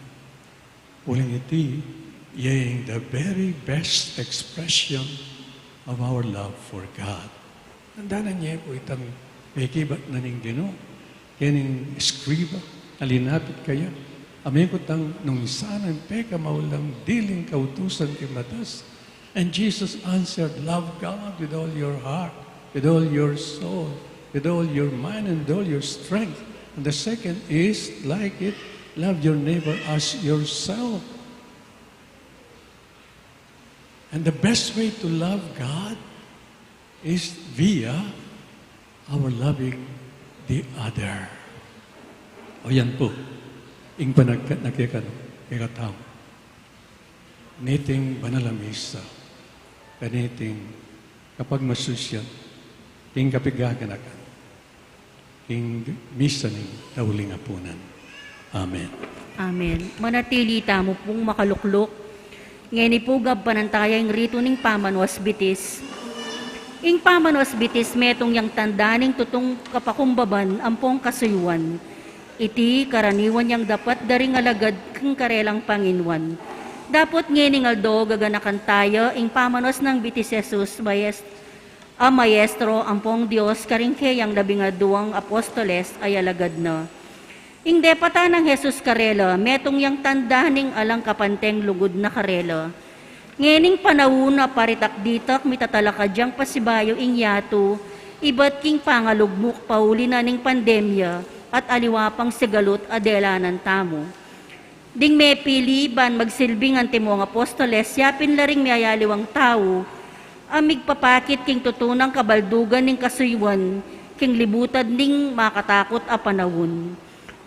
Uling iti, yung the very best expression of our love for God. Nandanan niya po itang pekibat na ning Ginoo. Kining eskriba, alinapit kaya. Amin ko tang nung isa ng peka maulang diling kautusan kay Matas. And Jesus answered, love God with all your heart, with all your soul, with all your mind and all your strength. And the second is, like it, love your neighbor as yourself. And the best way to love God is via our loving the other. O yan po, ing panagkakano, ikataw. Niting banalamisa, kaniting kapag masusya, king kapigaganakan, king misa ning tauling apunan. Amen. Amen. Manatili tamo pong makaluklok. Ngeni po panantaya yung rito ning pamanwas bitis. Ing pamanwas bitis metong yang tandaning tutong kapakumbaban ampong kasuyuan. Iti karaniwan yang dapat daring alagad keng karelang Panginwan. Dapat ngeni ngaldo gaganakan tayo ing pamanwas ng bitis Jesus maestro ampong Diyos karingke yang 12 apostoles ay alagad na. Ing depata ng Jesus karela, metong yang tandaning alang kapanteng lugod na karela. Ngening panawuna paritak-ditak mitatalakadyang pasibayo ing yato, iba't king pangalugmuk pauli na ning pandemya at aliwapang sigalot adelanan tamo. Ding may piliban magsilbing ang timong apostoles, yapin laring mayayaliwang tao, amig papakit king tutunang kabaldugan ning kasuywan, king libutad ning makatakot a panawon.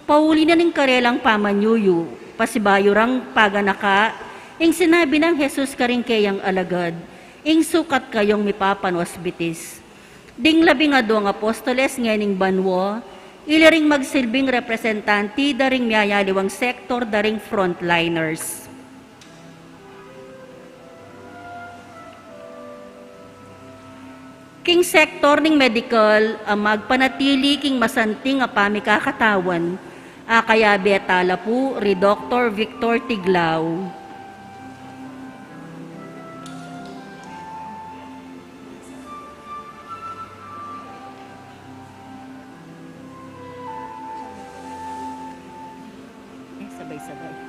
Pauli na ning karelang pamanyuyo, pasibayo rang paganaka, ing sinabi ng Jesus karingkeyang alagad, ing sukat kayong mipapanwas bitis. Ding 12 ang apostoles ngening banwo, ilaring magsilbing representanti daring miyayaliwang sektor daring frontliners. King sektor ning medical, magpanatili king masanting a pamikakatawan, kaya betala po, Dr. Victor Tiglao. Sabay-sabay.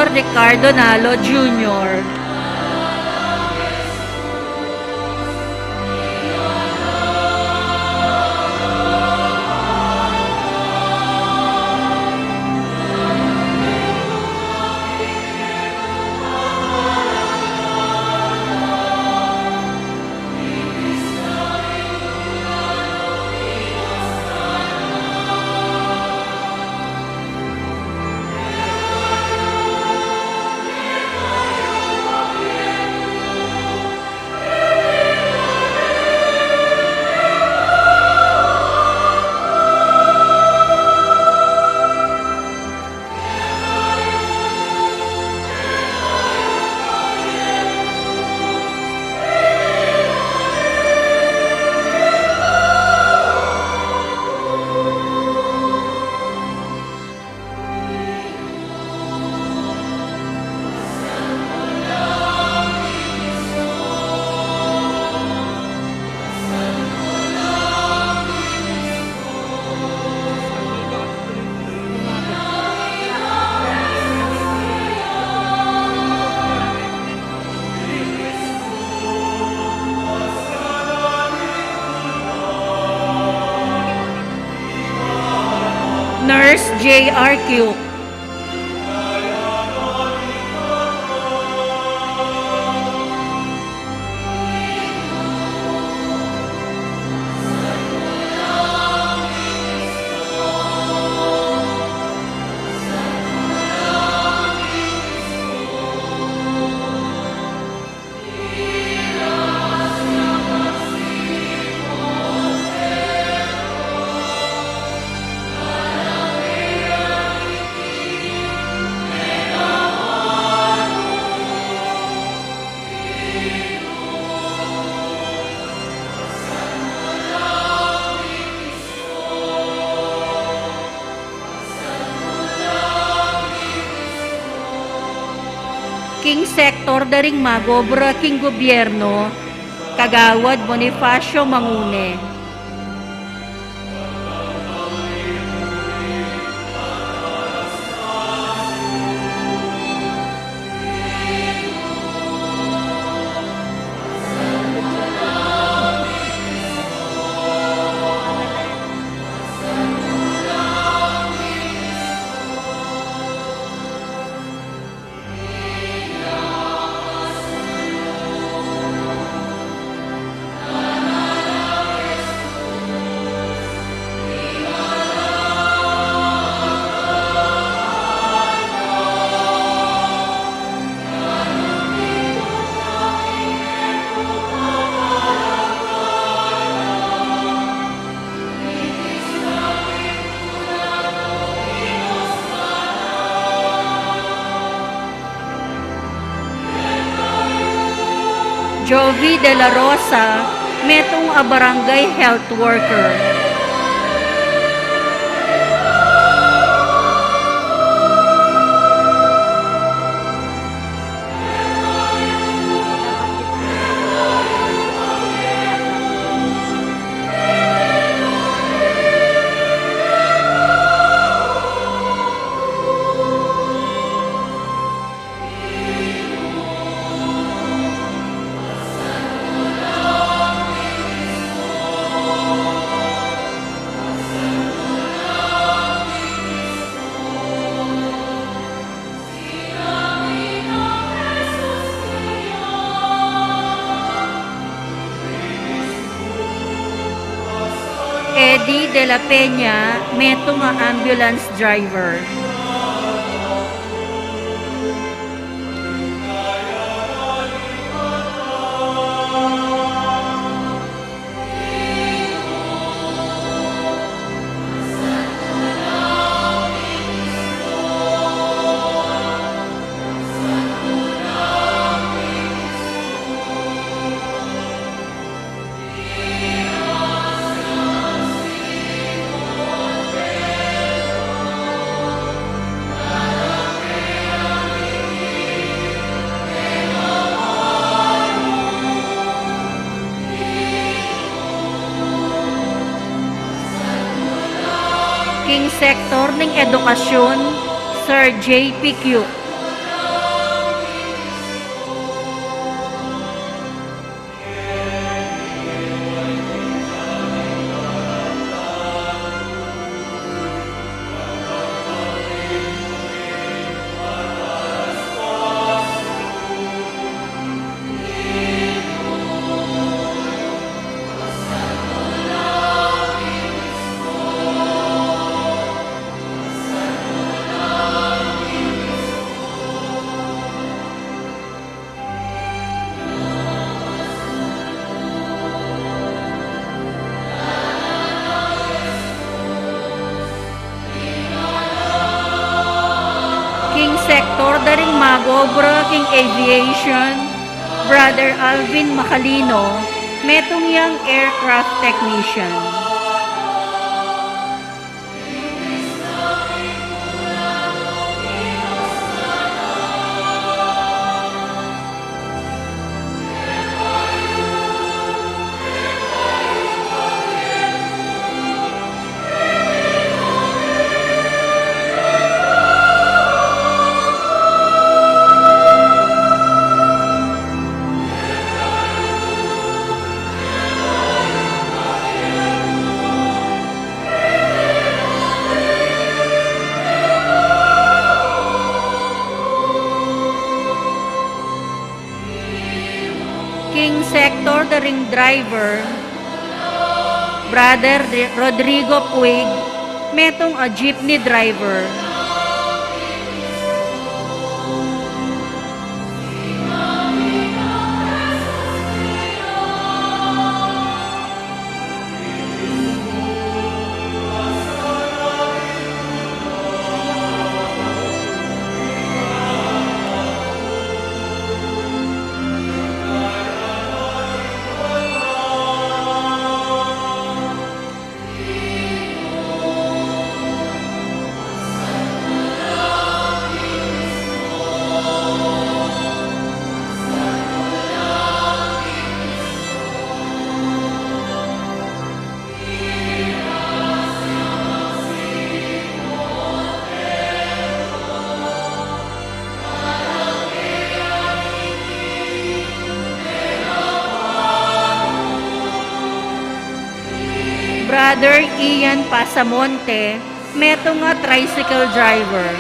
Sector Ricardo Nalo Jr. Nurse J.R.Q. King Sector Daring Magobra King Gobyerno, Kagawad Bonifacio Mangune. Jovi de la Rosa, Metong a Barangay Health Worker. Eddie de la Peña, Metong a ambulance driver. King Sector ng Edukasyon, Sir J.P.Q. daring magobra king aviation, Brother Alvin Macalino, metong yang aircraft technician. King Sector daring driver, Brother Rodrigo Puig, metong a jeepney driver. Brother Ian Pasamonte, metong nga tricycle driver.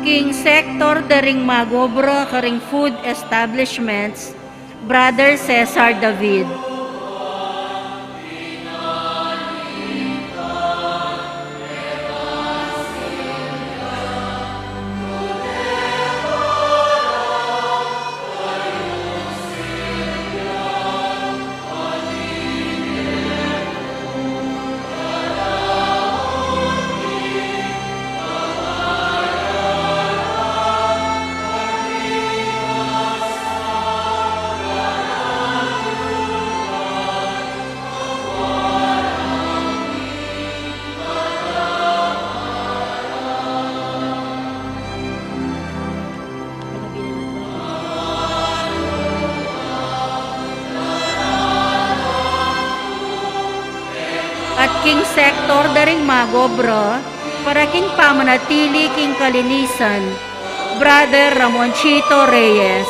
King Sector daring magobra karing food establishments, Brother Cesar David. At King Sector daring magobra, para king pamanatili king kalinisan, Brother Ramonchito Reyes.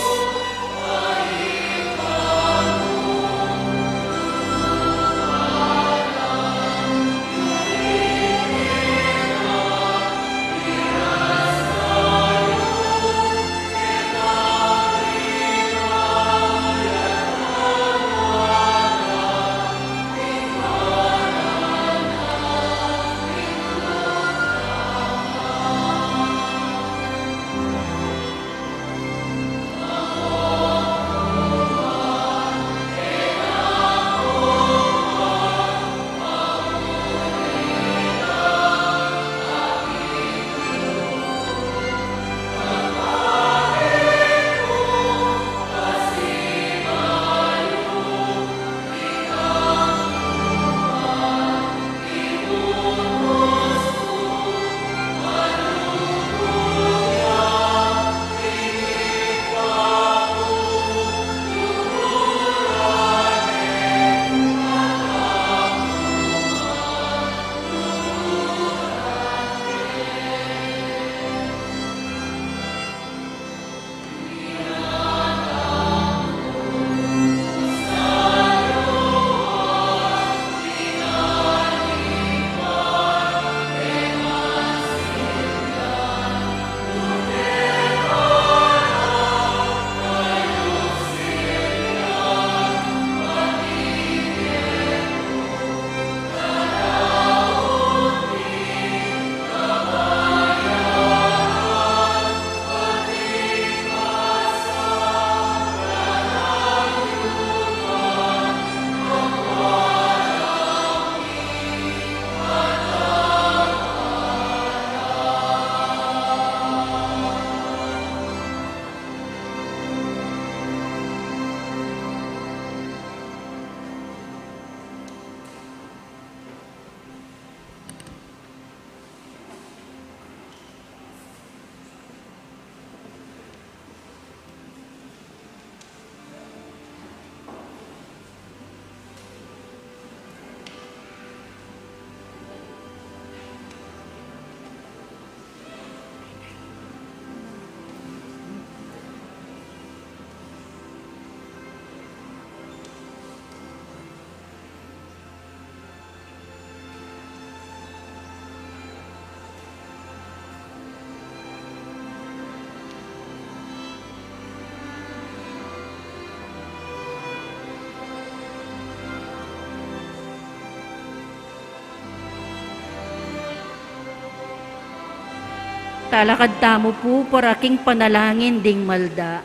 talakad tamo po para king panalangin ding malda.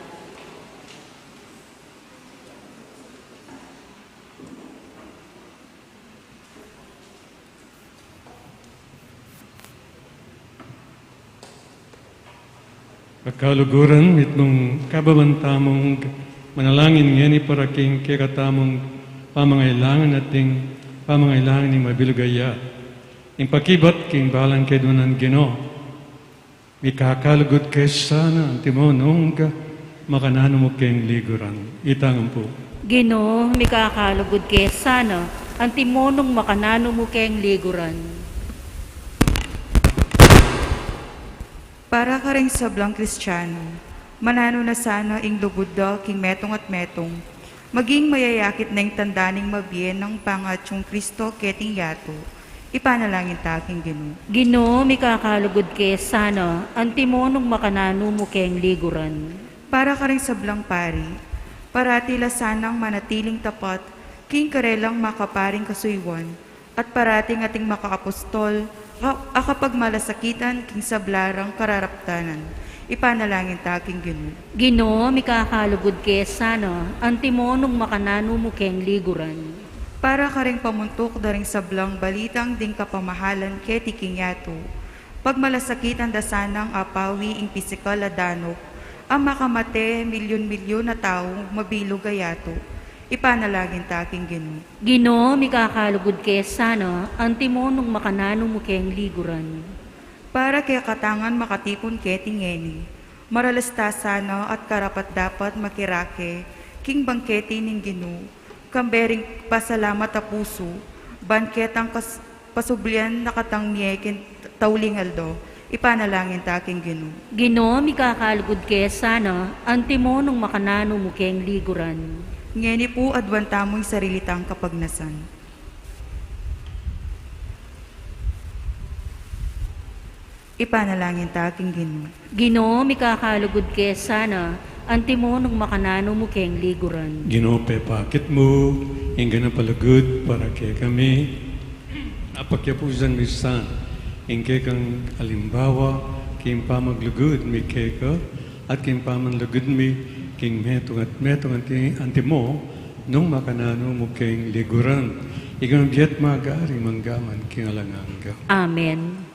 Pagkaluguran, itong kababantamong manalangin ngeni para king kekatamong pamangailangan ating pamangailangan ni mabilugaya. Ing pakibat king balang kedunan Gino. May kakalugod sana ang timonong ka makanano mo king liguran. Itangan po. Gino, mikakalugod kay sana, ang timonong makanano mo keng liguran. Para ka rin sablang Kristiyano, manano na sana ing lugod da king metong at metong, maging mayayakit na ing tandaning mabiyen ng pangatyong Kristo keting yato, ipanalangin ta king Ginoo. Gino, mikakalugod kay sana, ang timonong makanano mo keng liguran. Para ka rin sablang pari, paratila sanang manatiling tapat, king karelang makaparing kasuywan, at parating ating makaapostol, kapag malasakitan king sablarang kararaptanan, ipanalangin ta king Ginoo. Gino, mikakalugod kay sana, ang timonong makanano mo keng liguran. Para ka rin pamuntok da rin sablang balitang ding kapamahalan keti king yato, pag malasakitan da sanang apawi ing pisikal a danok, ang makamate milyon-milyon na tao mabilog gayato, ipanalangin ta king Ginoo. Gino, mikakalugod kay sana, ang timonong makanano mo keng liguran. Para kaya katangan makatipon keting ngeni, maralasta sana at karapat dapat makirake, king bangketi ning Ginoo, kambering pasalamat a puso, banketang pasublian nakatang miyekin taulingaldo, ipanalangin ta king Ginoo. Gino, mikakalugod kay sana, ang timonong makanano mo keng liguran. Ngeni po adwantamoy sarilitang kapagnasan. Ipanalangin ta king Ginoo. Gino, mikakalugod kay sana, ang timonong makanano mo keng liguran. Ginope pakit mo, hingga na palagod para kay kami. Apakyapusan misan, hingga kang alimbawa, king pamaglugod mi keka, at king pamanlugod mi, king metong antimo, nung makanano mo king liguran. Igang biyat magari manggaman king alanganga. Amen.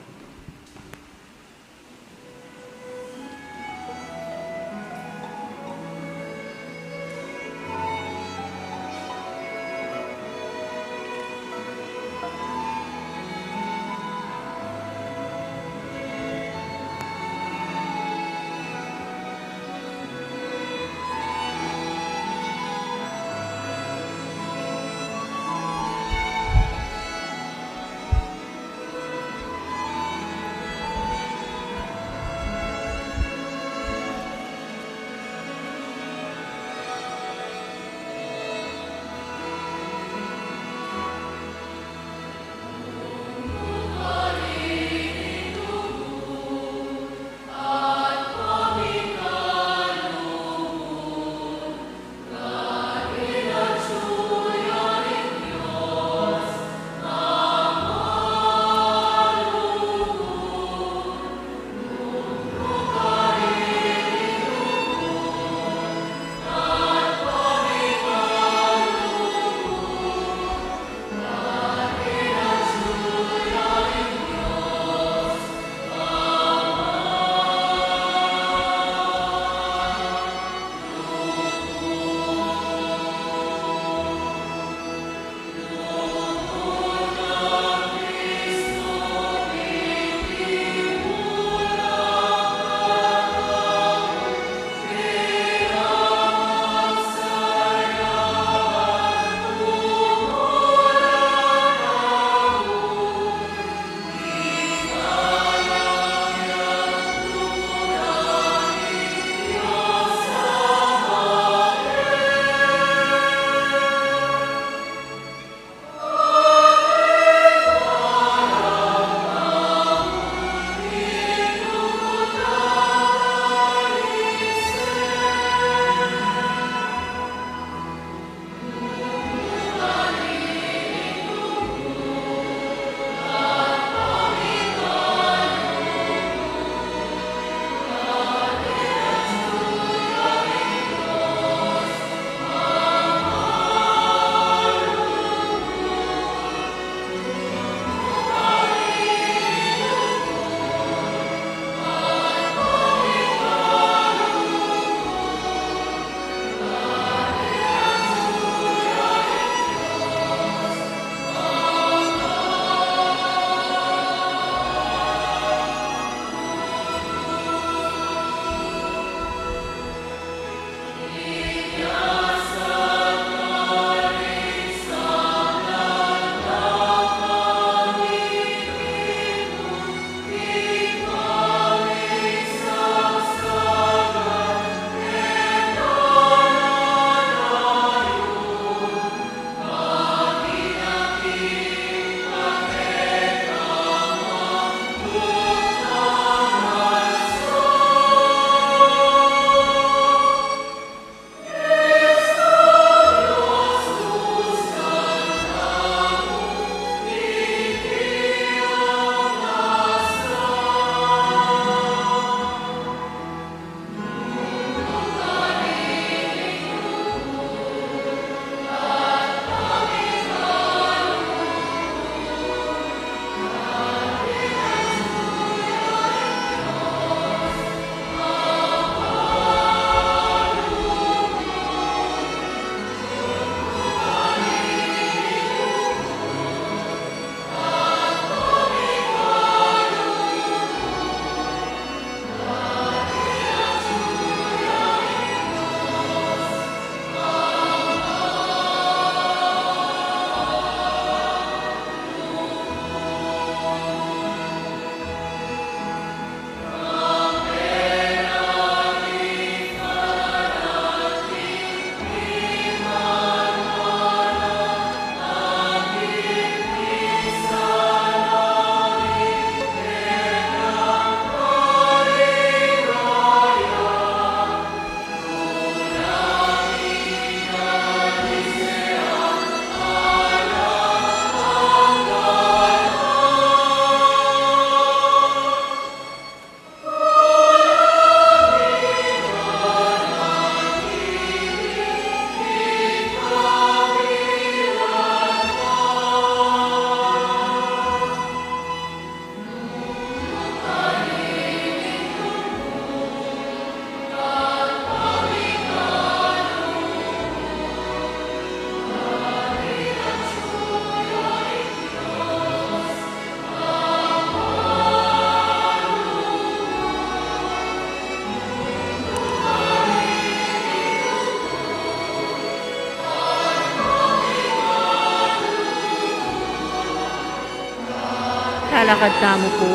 Talakad tamo po.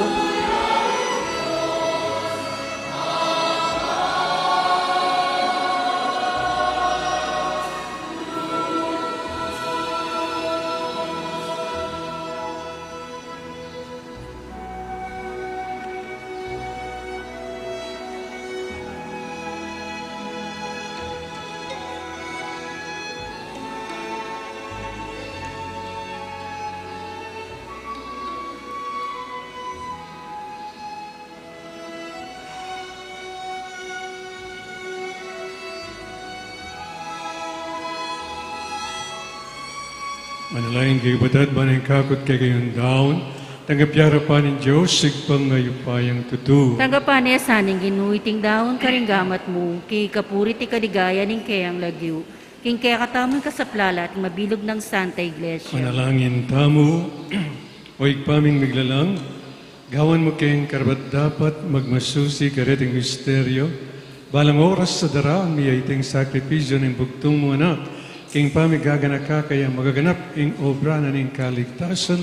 Manalangin kay batad ba ng kakot kay kayong daon, tanggapyara pa ng Diyos, sigpang ngayupayang tutu. Tanggapan niya saning ginuiting daon karinggamat mo, kay kapuri ti kaligaya ning kayang lagyo, king kaya katamang kasaplala at mabilog ng Santa Iglesia. Manalangin tamo, o ikpaming miglalang, gawan mo kayong karabat dapat magmasusi kareting misteryo, balang oras sa daraan miyaiting sakripisyo ng bugtong mo anak, king pamigagana ka kaya magaganap ing obra na ning kaligtasan,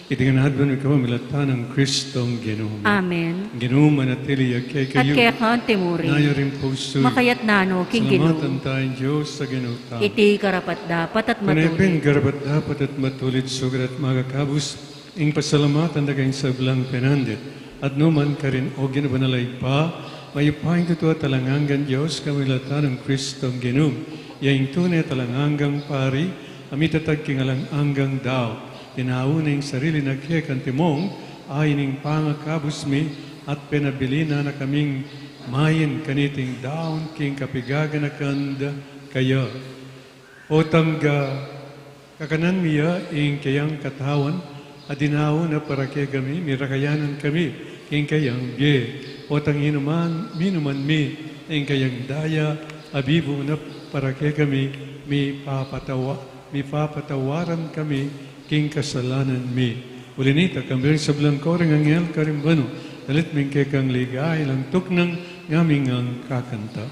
itinganad mo ikaw milatan ng Kristong Ginoo. Amen. Ginoo manatili kay At kayo. kaya ka temuri, Nayo rin puso. makayat nano, king Salamatan Ginoo. tayong Diyos sa Ginoo tao. Iti karapat dapat at Panaypin matuloy. garabat dapat at matulit sugat at magakabus ing pasalamatan na kayong sablang penandit at numan ka rin o ginabanalay pa mayupaing tutua talangangan Diyos kamilatan ng Kristong Ginoo yaing tunay talangangang pari amitatag kingalang anggang daw tinaunang sarili na kantimong ay ning pangakabus mi at pinabilina na kaming mayin kaniting daon king kapigaganakanda kaya o tangga kakanan miya ing kayang katawan adinaw na para kay kami mirakayanan kami ing kayang bie o tang minuman mi ing kayang daya abibo na para kay kami mi papatawaran kami king kasalanan mi ulinita kambing sa blangkoreng anghel karimbano dalit ming kay kang ligay lang tuknang ngaming ang kakanta.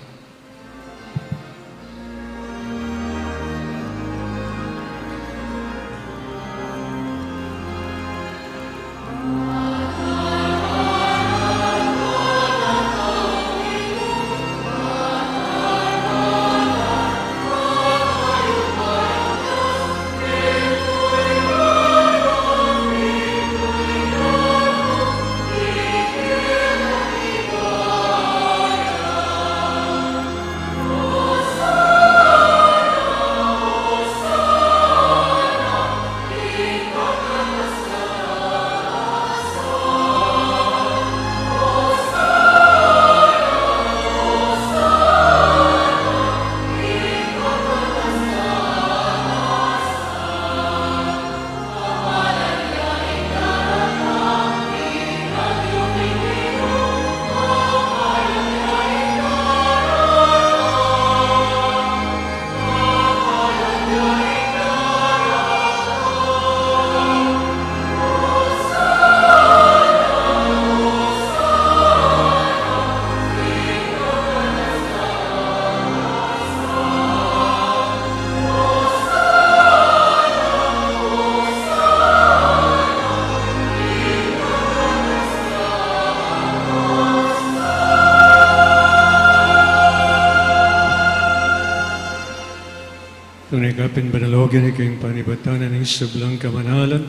Tunay kapin banalogyan ikayong panibatanan ng sablang kamanalan,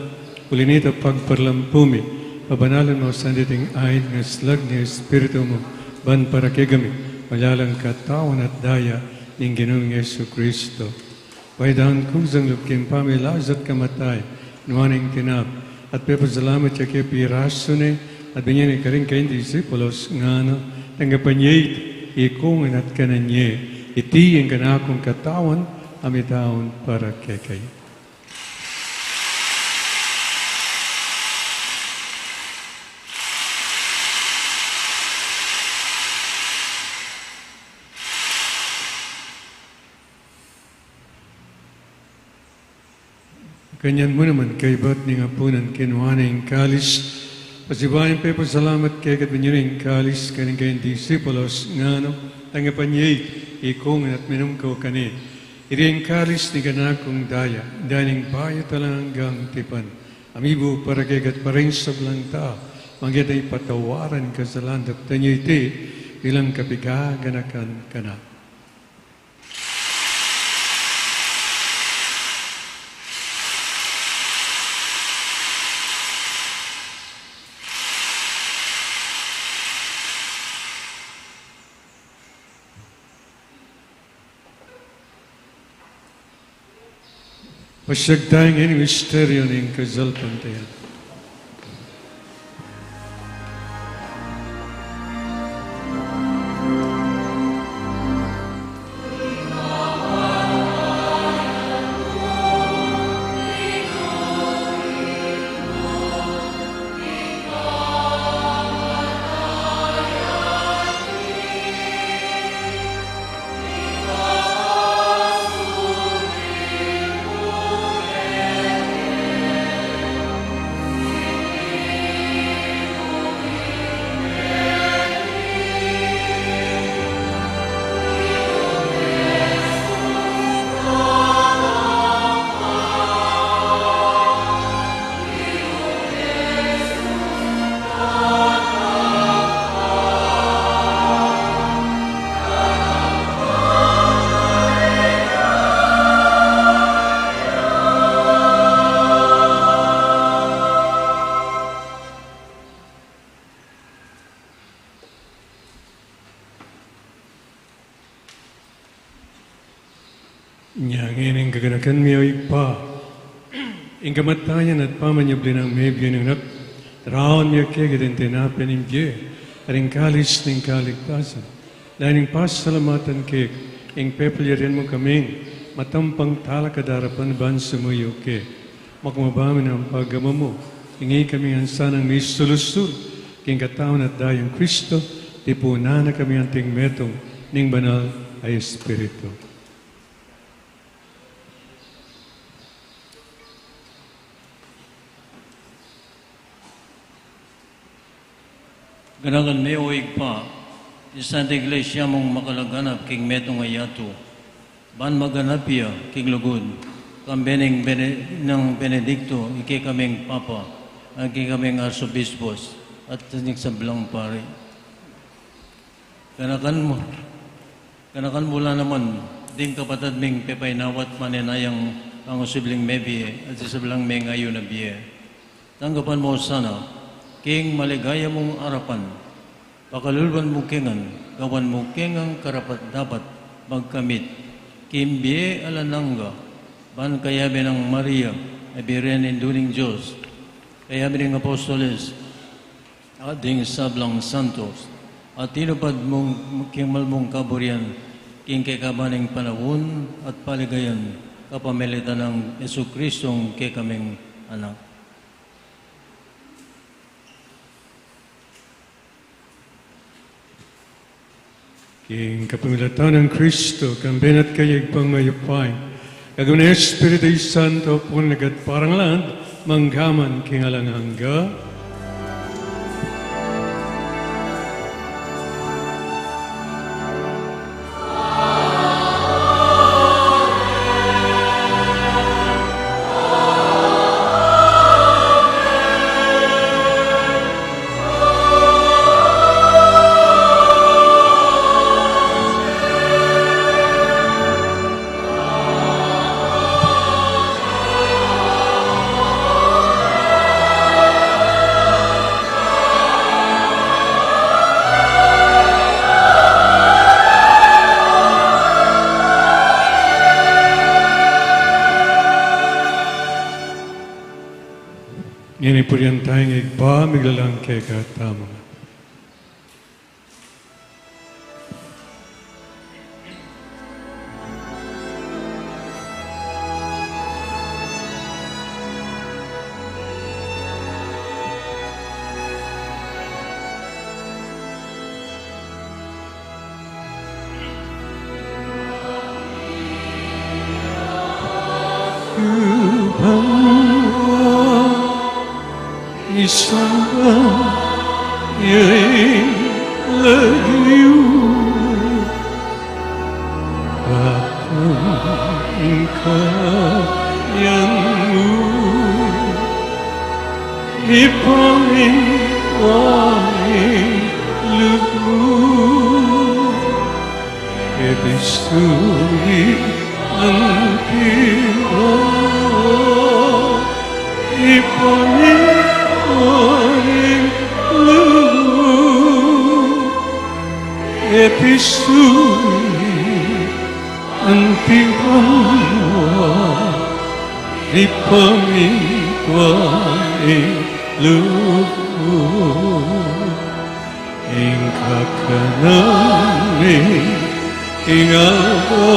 ulinita pagparlampumi, pabanalan mo sa diting ayin ng slag ni Espiritu mo, ban para kegami, malalang katawan at daya ng Ginoong Yesu Kristo. Paidahan kusang lupking pamilaz at kamatay, nuwaning tinap, at pepasalamat siya kay pirasone, at binyan ikaring kayong disipulos nga na, tanggapan niya ikungan at kananye, iti ang kanakong katawan, amitaon para kay kayo. Kanyan mo naman kay ba't ni nga punan kinuha na yung kalis. Pasibayan pa salamat kay katbanyan yung kalis kaning kayong disipulos nga no, tangapan niya ikungan at minum ko kanit. Iri ang kalis ni ganakong daya, daning bayo talanggang tipan. Amibu paragegat paring sablanta, mangyatay patawaran kasalan at tanyo iti, ilang kapigaganakan ka na. Pasyagtayang ini misteryo ng kasalpantayan. Nyangin ang kaganakan miyo ipa. Ang kamatayan at pamanyabli ng mebyo ng nak. Tarawan miyo kaya din tinapin ng biye. Aring kalis ng kaligtasan. Dahil ng pasalamatan kaya. Ang pepelyarin mo kaming matampang talakadarapan bansa mo iyo kaya. Makumabamin ang paggama mo. Hingi kami ang sanang may sulusur. King katawan at dayong Kristo. Tipuna na kami ang tingmetong ning banal ay Espiritu. Ganagan may oig pa, di Santa Iglesia mong makalaganap king metong ayato. Ban maganapya king lugod, kambeneng ng Benedicto, iki kaming Papa, iki kaming Arsobispos, at tanig sablang pare. Ganakan mula naman, ding kapatad ming pepay nawat maninayang ang usibling mebie at sablang may ngayon na biye. Tanggapan mo sana, king maligaya mong arapan, pakalulban mo kingan, gawan mo kingang karapat dapat magkamit, kimbiye alananga, ban kayabi ng Maria, abiren induning Diyos, kayabi ng Apostoles, ating sablang santos, at tinupad mong kimal mong kaburian, king kikabaning panahon at paligayan, kapamilitan ng Jesucristong kikaming anak. King kapamilatan ng Kristo, kambenat kayag pang mayupay. Kagawin ng Espiritu Santo, pun nagat parang land, manggaman king alangangga. Ngini po riyan tayong igba, miglalang kay katama. Isang yain lagiyo Patang kayan mo ipangin aming loob. Ibisuri ang tiwa, ipangin aming loob. Ibisuri ang tiwa, ipangin aming loob. Ingka ka namin ingako,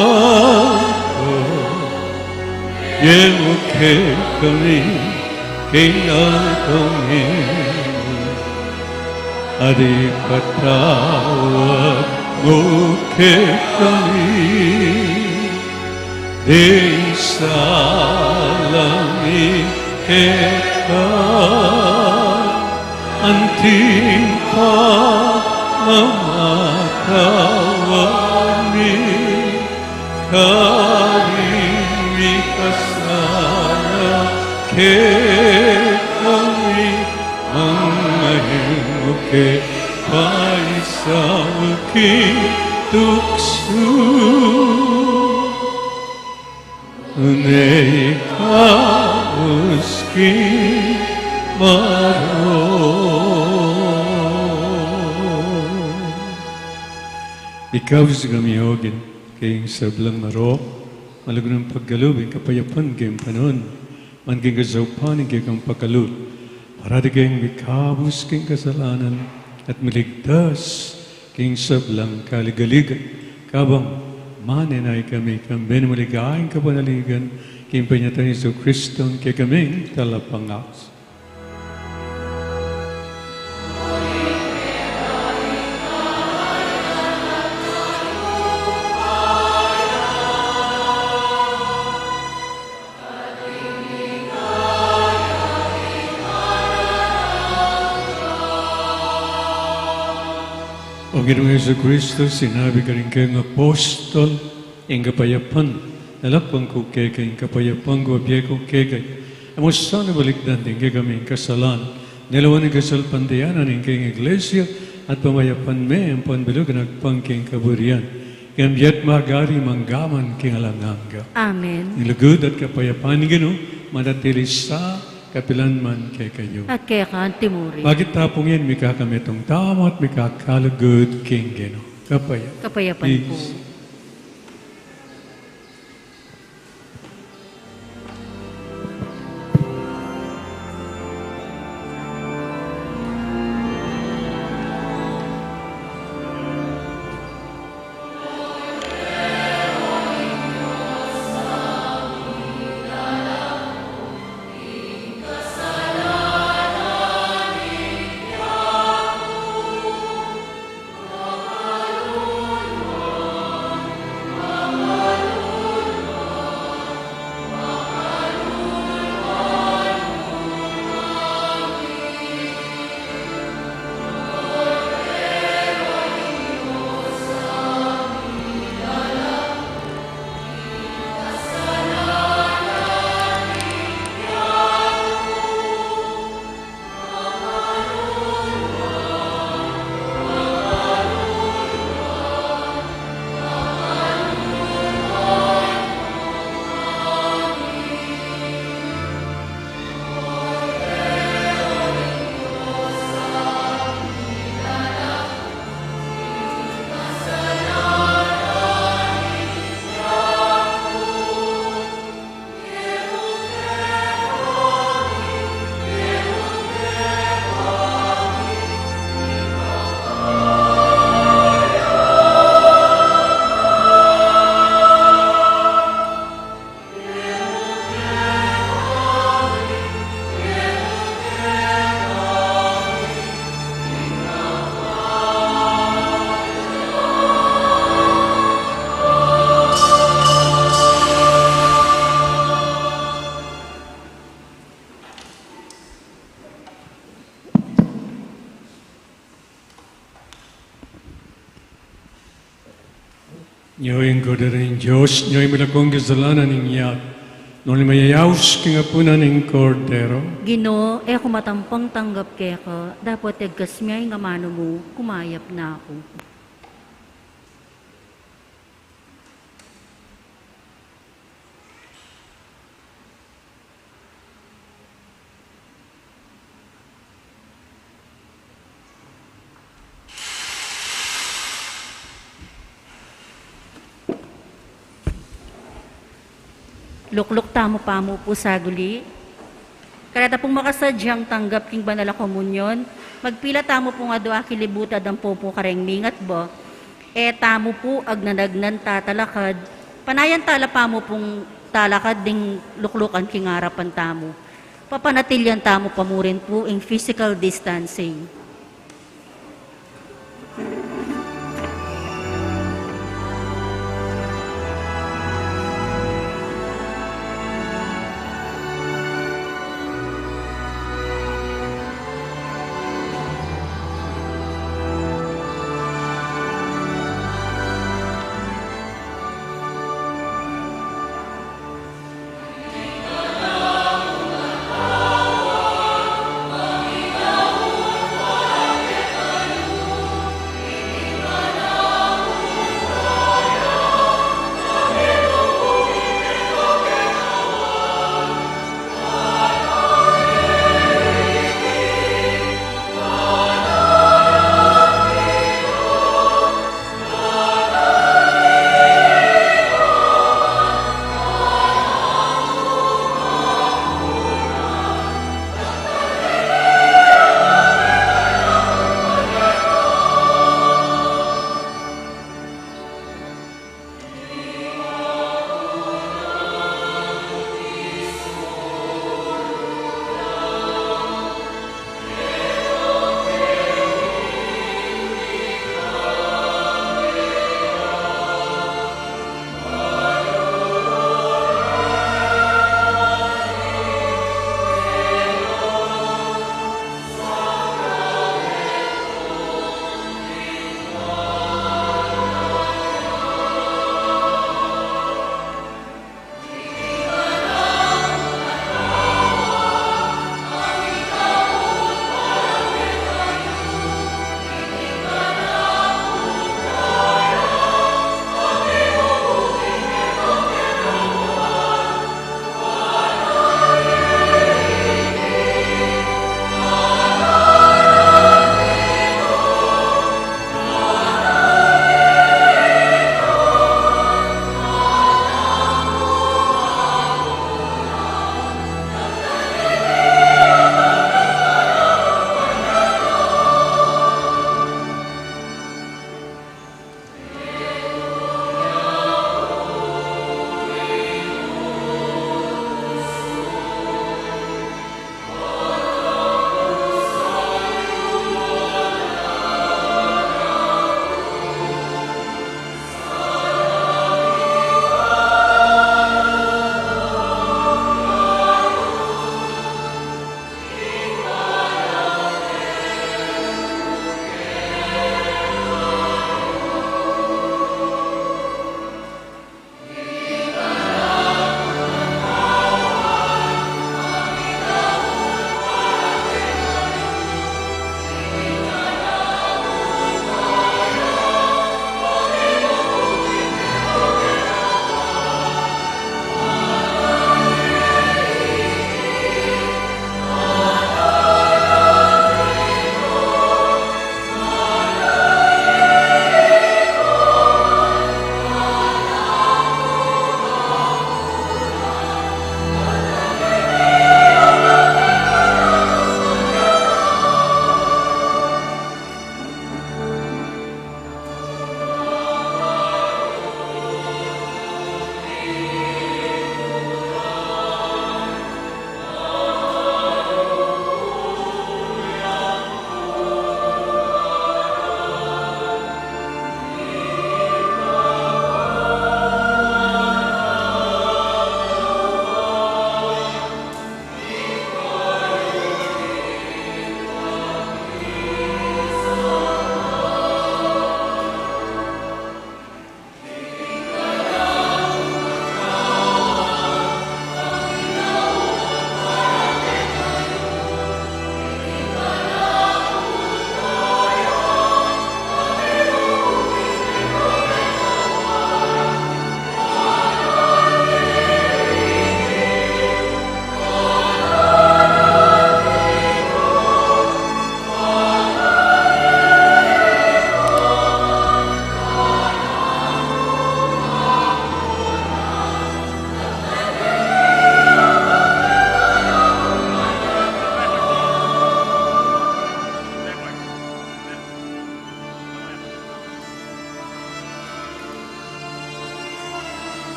yemuke kami kinatongin. Adi patawag mo ke kami, di sa langit kita, anting pa mamatawani, karimi kasana ke kami, mga himuke paisawki tuksu. Unay kauski maro. Ikaw sa gamiyogin, kayong sablang maro, malagunang paggalubing kapayapan kayong panon, man kayong kasawapan kayong pagkalut, para di kayong mikabos kayong kasalanan at miligtas kayong sablang kaligaligan, kabang maninay kami maligayang kapanaligan, kayong panyatan ni Jesu Kristo, kay kaming talapangas. Ang Ginoong Yesu Kristo, sinabi ka rin kayong apostol, ang kapayapan, nalakpang ko kay kayong kapayapan ko, abiyay ko kay kay. Amo sana balikdan din kay kami kasalan, nalawan ng kasalpandayanan ng kayong iglesia, at pamayapan me ang panbilog nagpang kayong kaburian. Kayang biyat magari manggaman kayong alanganga. Amen. Nilugod at kapayapan ni Ginoong, manatili sa kapilan man kay kayo. At kaya ka, Timuri. Bakit tapong yan, mika kami itong tama at mika kalagod king Gino. Kapaya. Kapayapan po. Please. Nyo'y ang kodaring Diyos, nyo'y malakong kasalanan ninyo. no limayayaws kingapunan ng kordero, Ginoo, kumatampang tanggap keka, dapat agkasmiyay nga mano mo, kumayap na ako. Lukluk tamo pa mo po saguli. Karata pong makasadyang tanggap king banala komunyon, magpila tamo po nga doa kilibuta ang po kareng mingat bo. Tamo po agnanagnan tatalakad, panayan tala pa mo pong talakad ding luklukan king harapan tamo. Papanatilyan tamo pa mo rin po in physical distancing. Panginoon,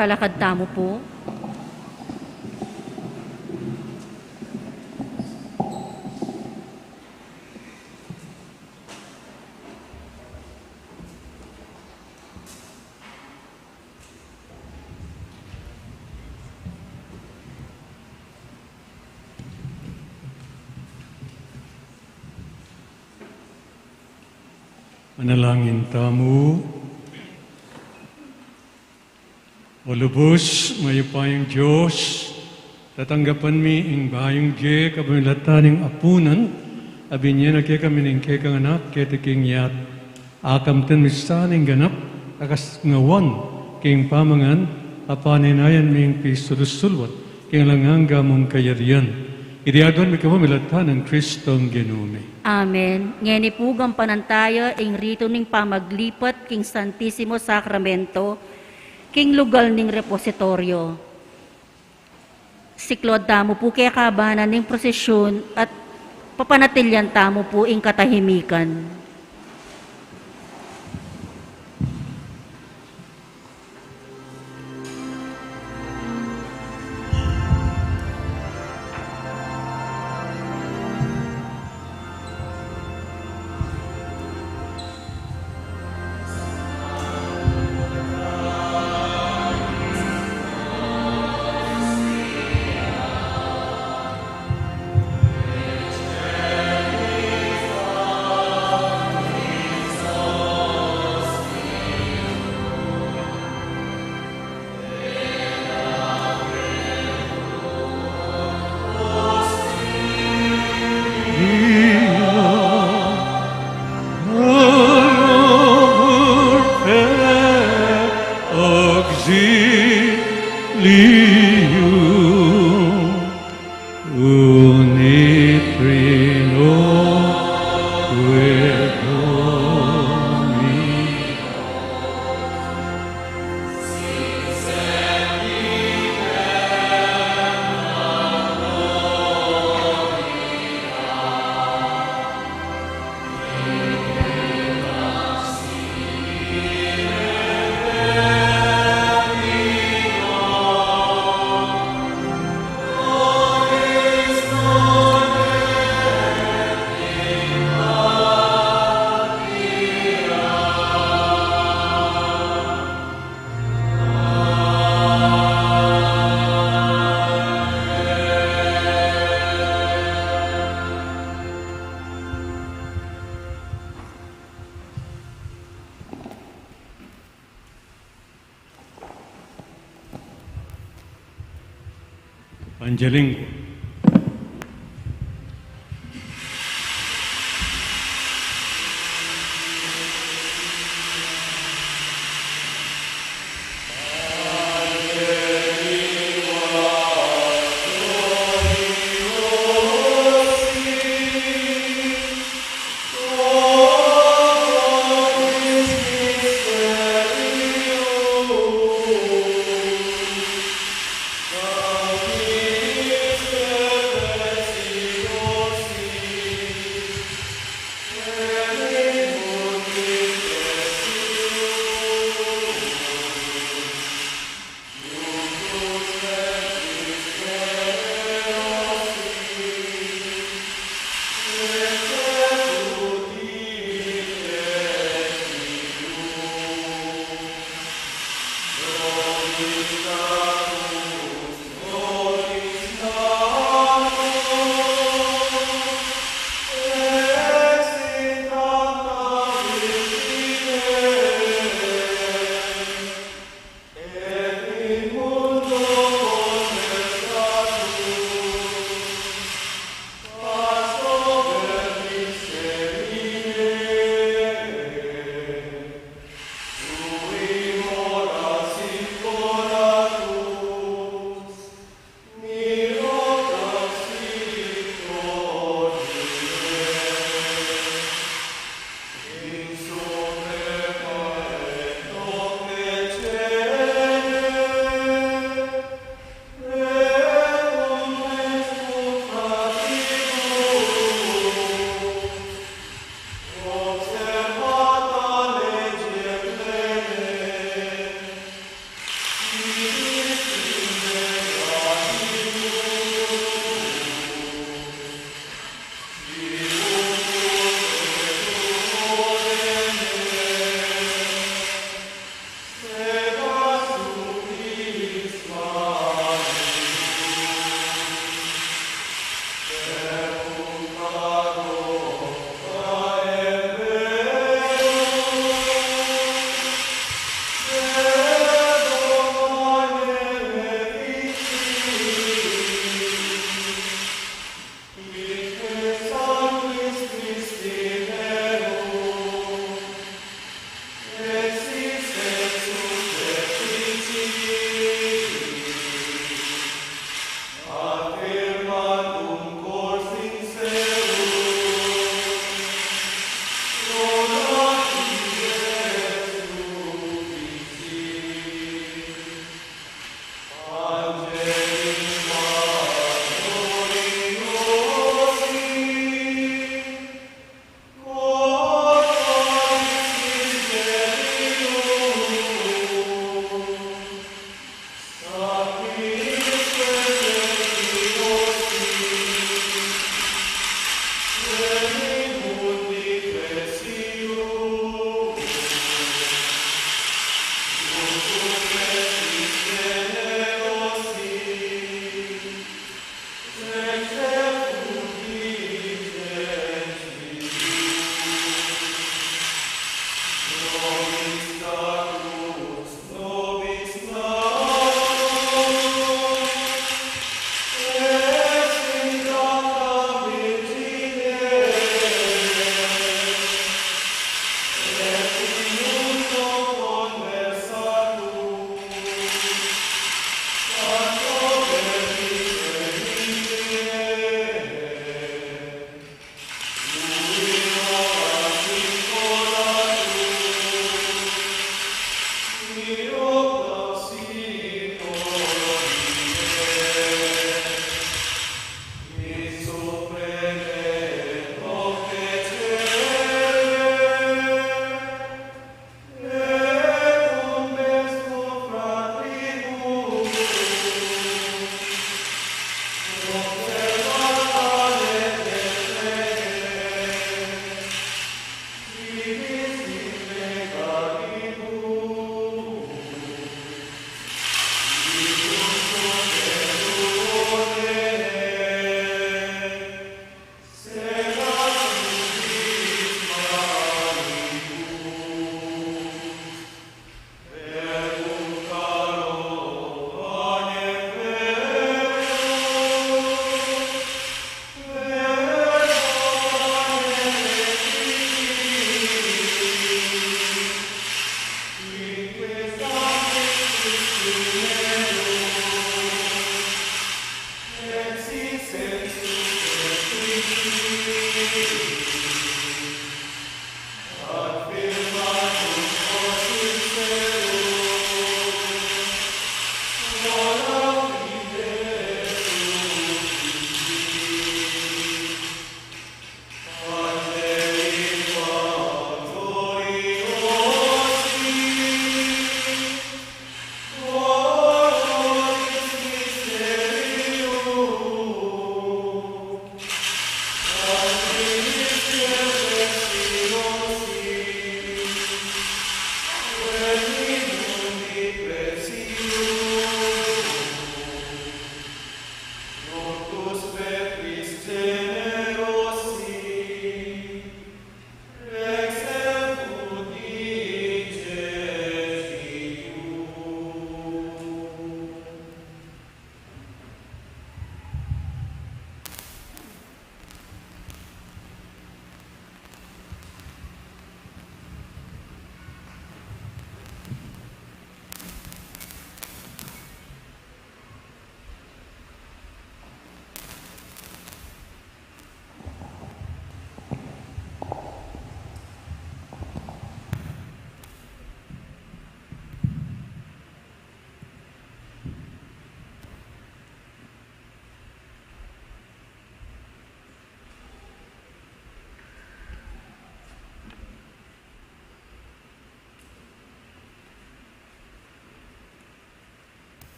Talakad tamo po. Manalangin tamo. O lubos, mayupayang Diyos, tatanggapan mi ing bayong Diye kabulatan ng apunan, abin niya na kaya kami ng kaya kang anak, kaya tiking yat, akam ten misan ng ganap, akas ngawan, king pamangan, apaninayan mi ing pisulusulwat, king langanga mong kayarian. Iriagon mi kabulatan ng Kristong Genume. Amen. Ngeni pugang panantaya ing rito ning pamaglipat king Santissimo Sacramento, king lugal ning repositoryo. Siklod tamo po kaya kabahanan ning prosesyon at papanatilyan tamo po ing katahimikan. Panjalinggo.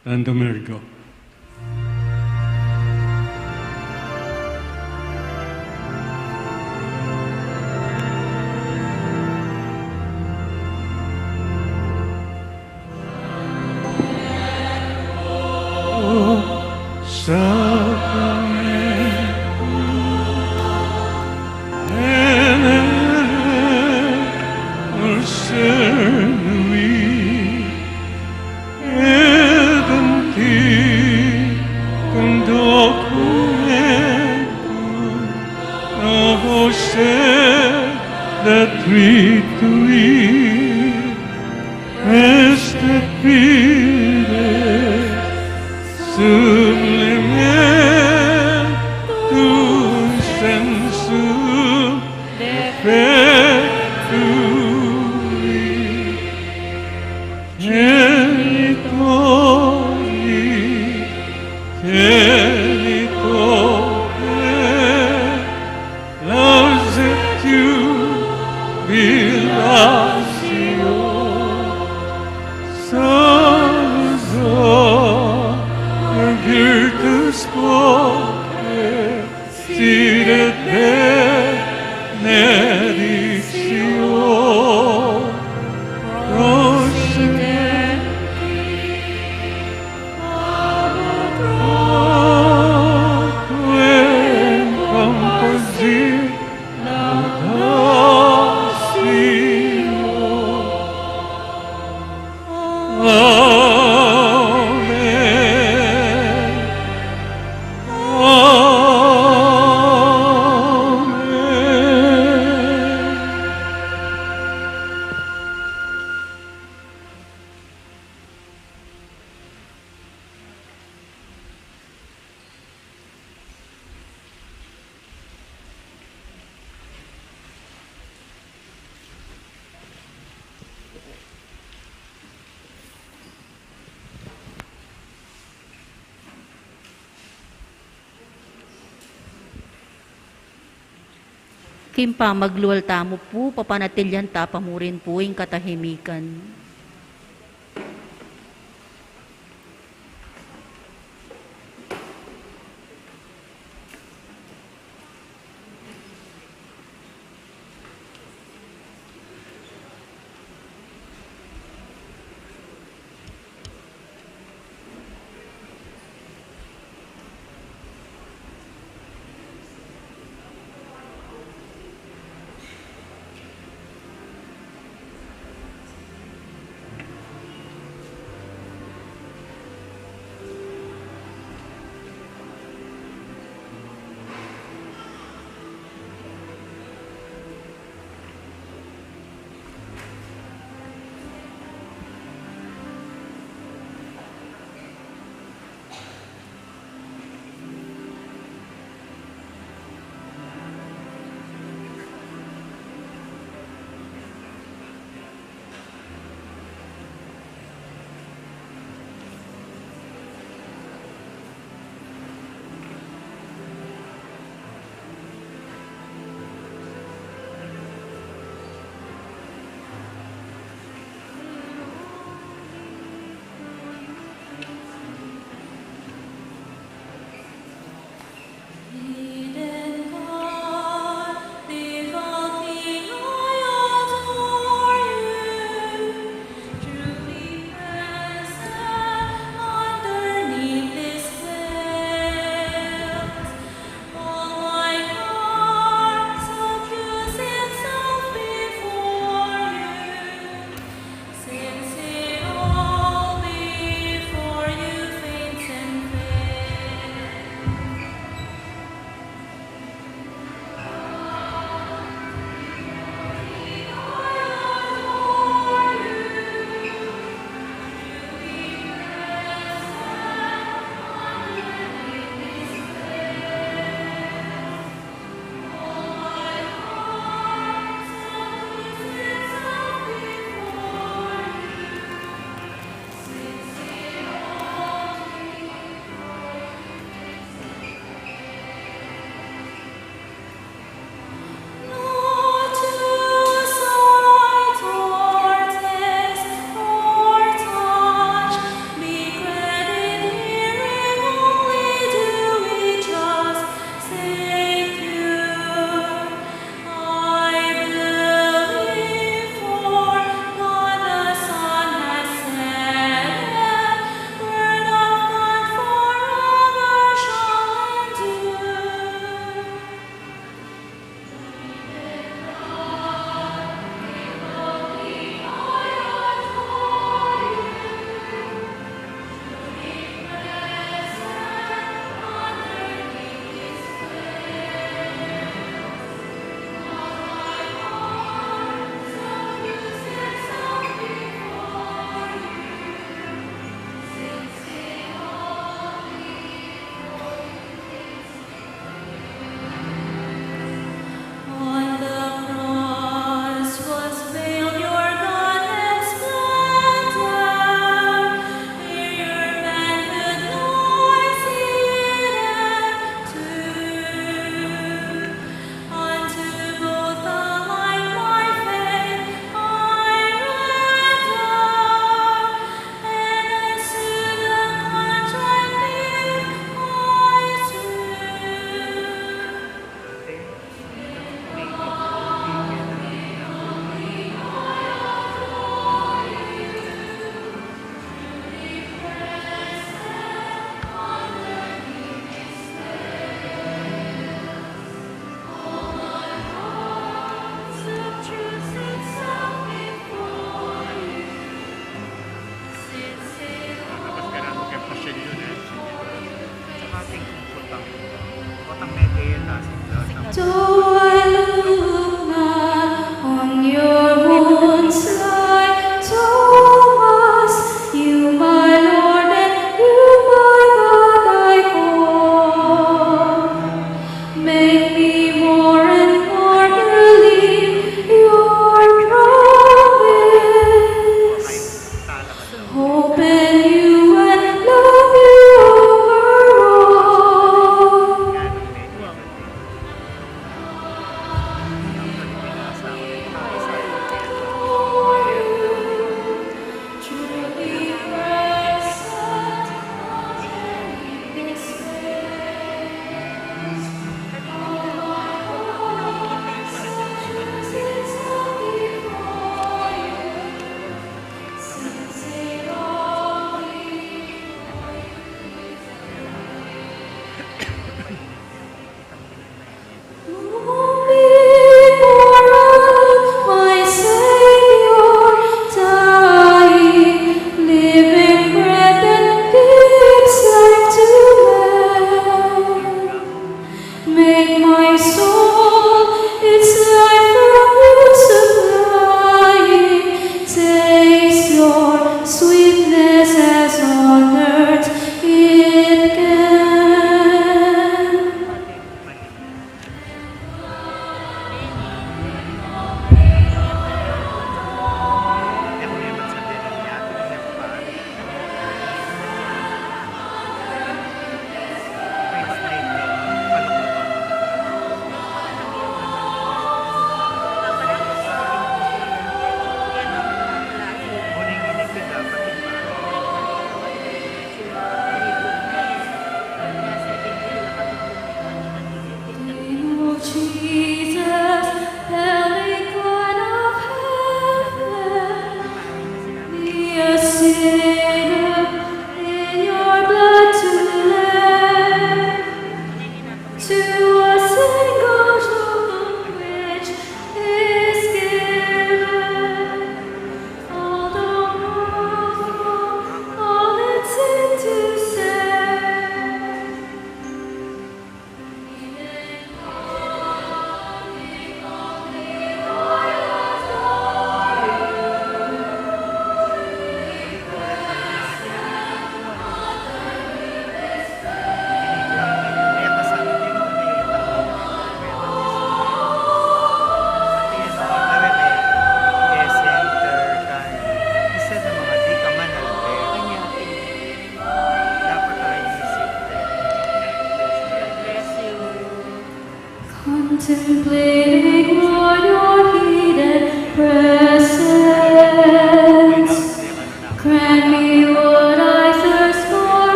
Dan Domergo. That we to eat, rest that vive, supplementum sensum defectui, genitori, genitore, lausetiu Vilasio, Salzo, Virtus Quoque, Sidet benedictio, Procedent, Quem composit, Kimpa magluwal tamo po, papanatilyan tapamurin po yung katahimikan.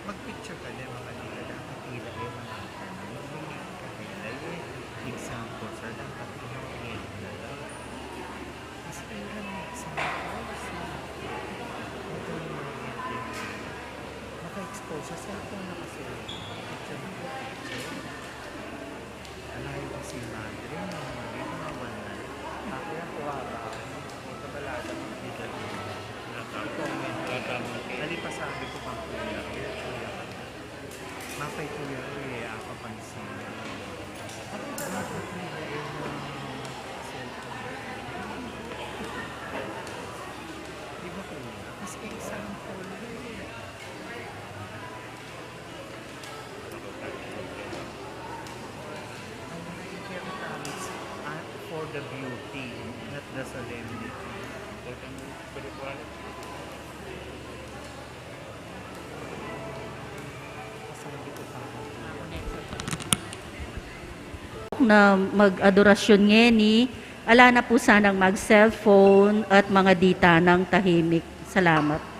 Mag-picture ka din, mga nila. Dapat tila eh, mga example, sir. Dapat yung mas kailan na example, sir. Ito yung mga naka-expose sa cellphone na kasi. Picture na picture. Alayo ko si madre, mga naman na. Ako yung kuwaba. Ito balada ng bigat. Nalipasabi ko pang kuya. Mapay kuya, ako pansin. Dapat nila yung cellphone. Di ba kuya? Mas example. For the beauty, not the solemnity. Sabi ko pa ako. Na mag-adorasyon ngeni, ala na po sanang mag-cellphone at mga dita ng tahimik. Salamat.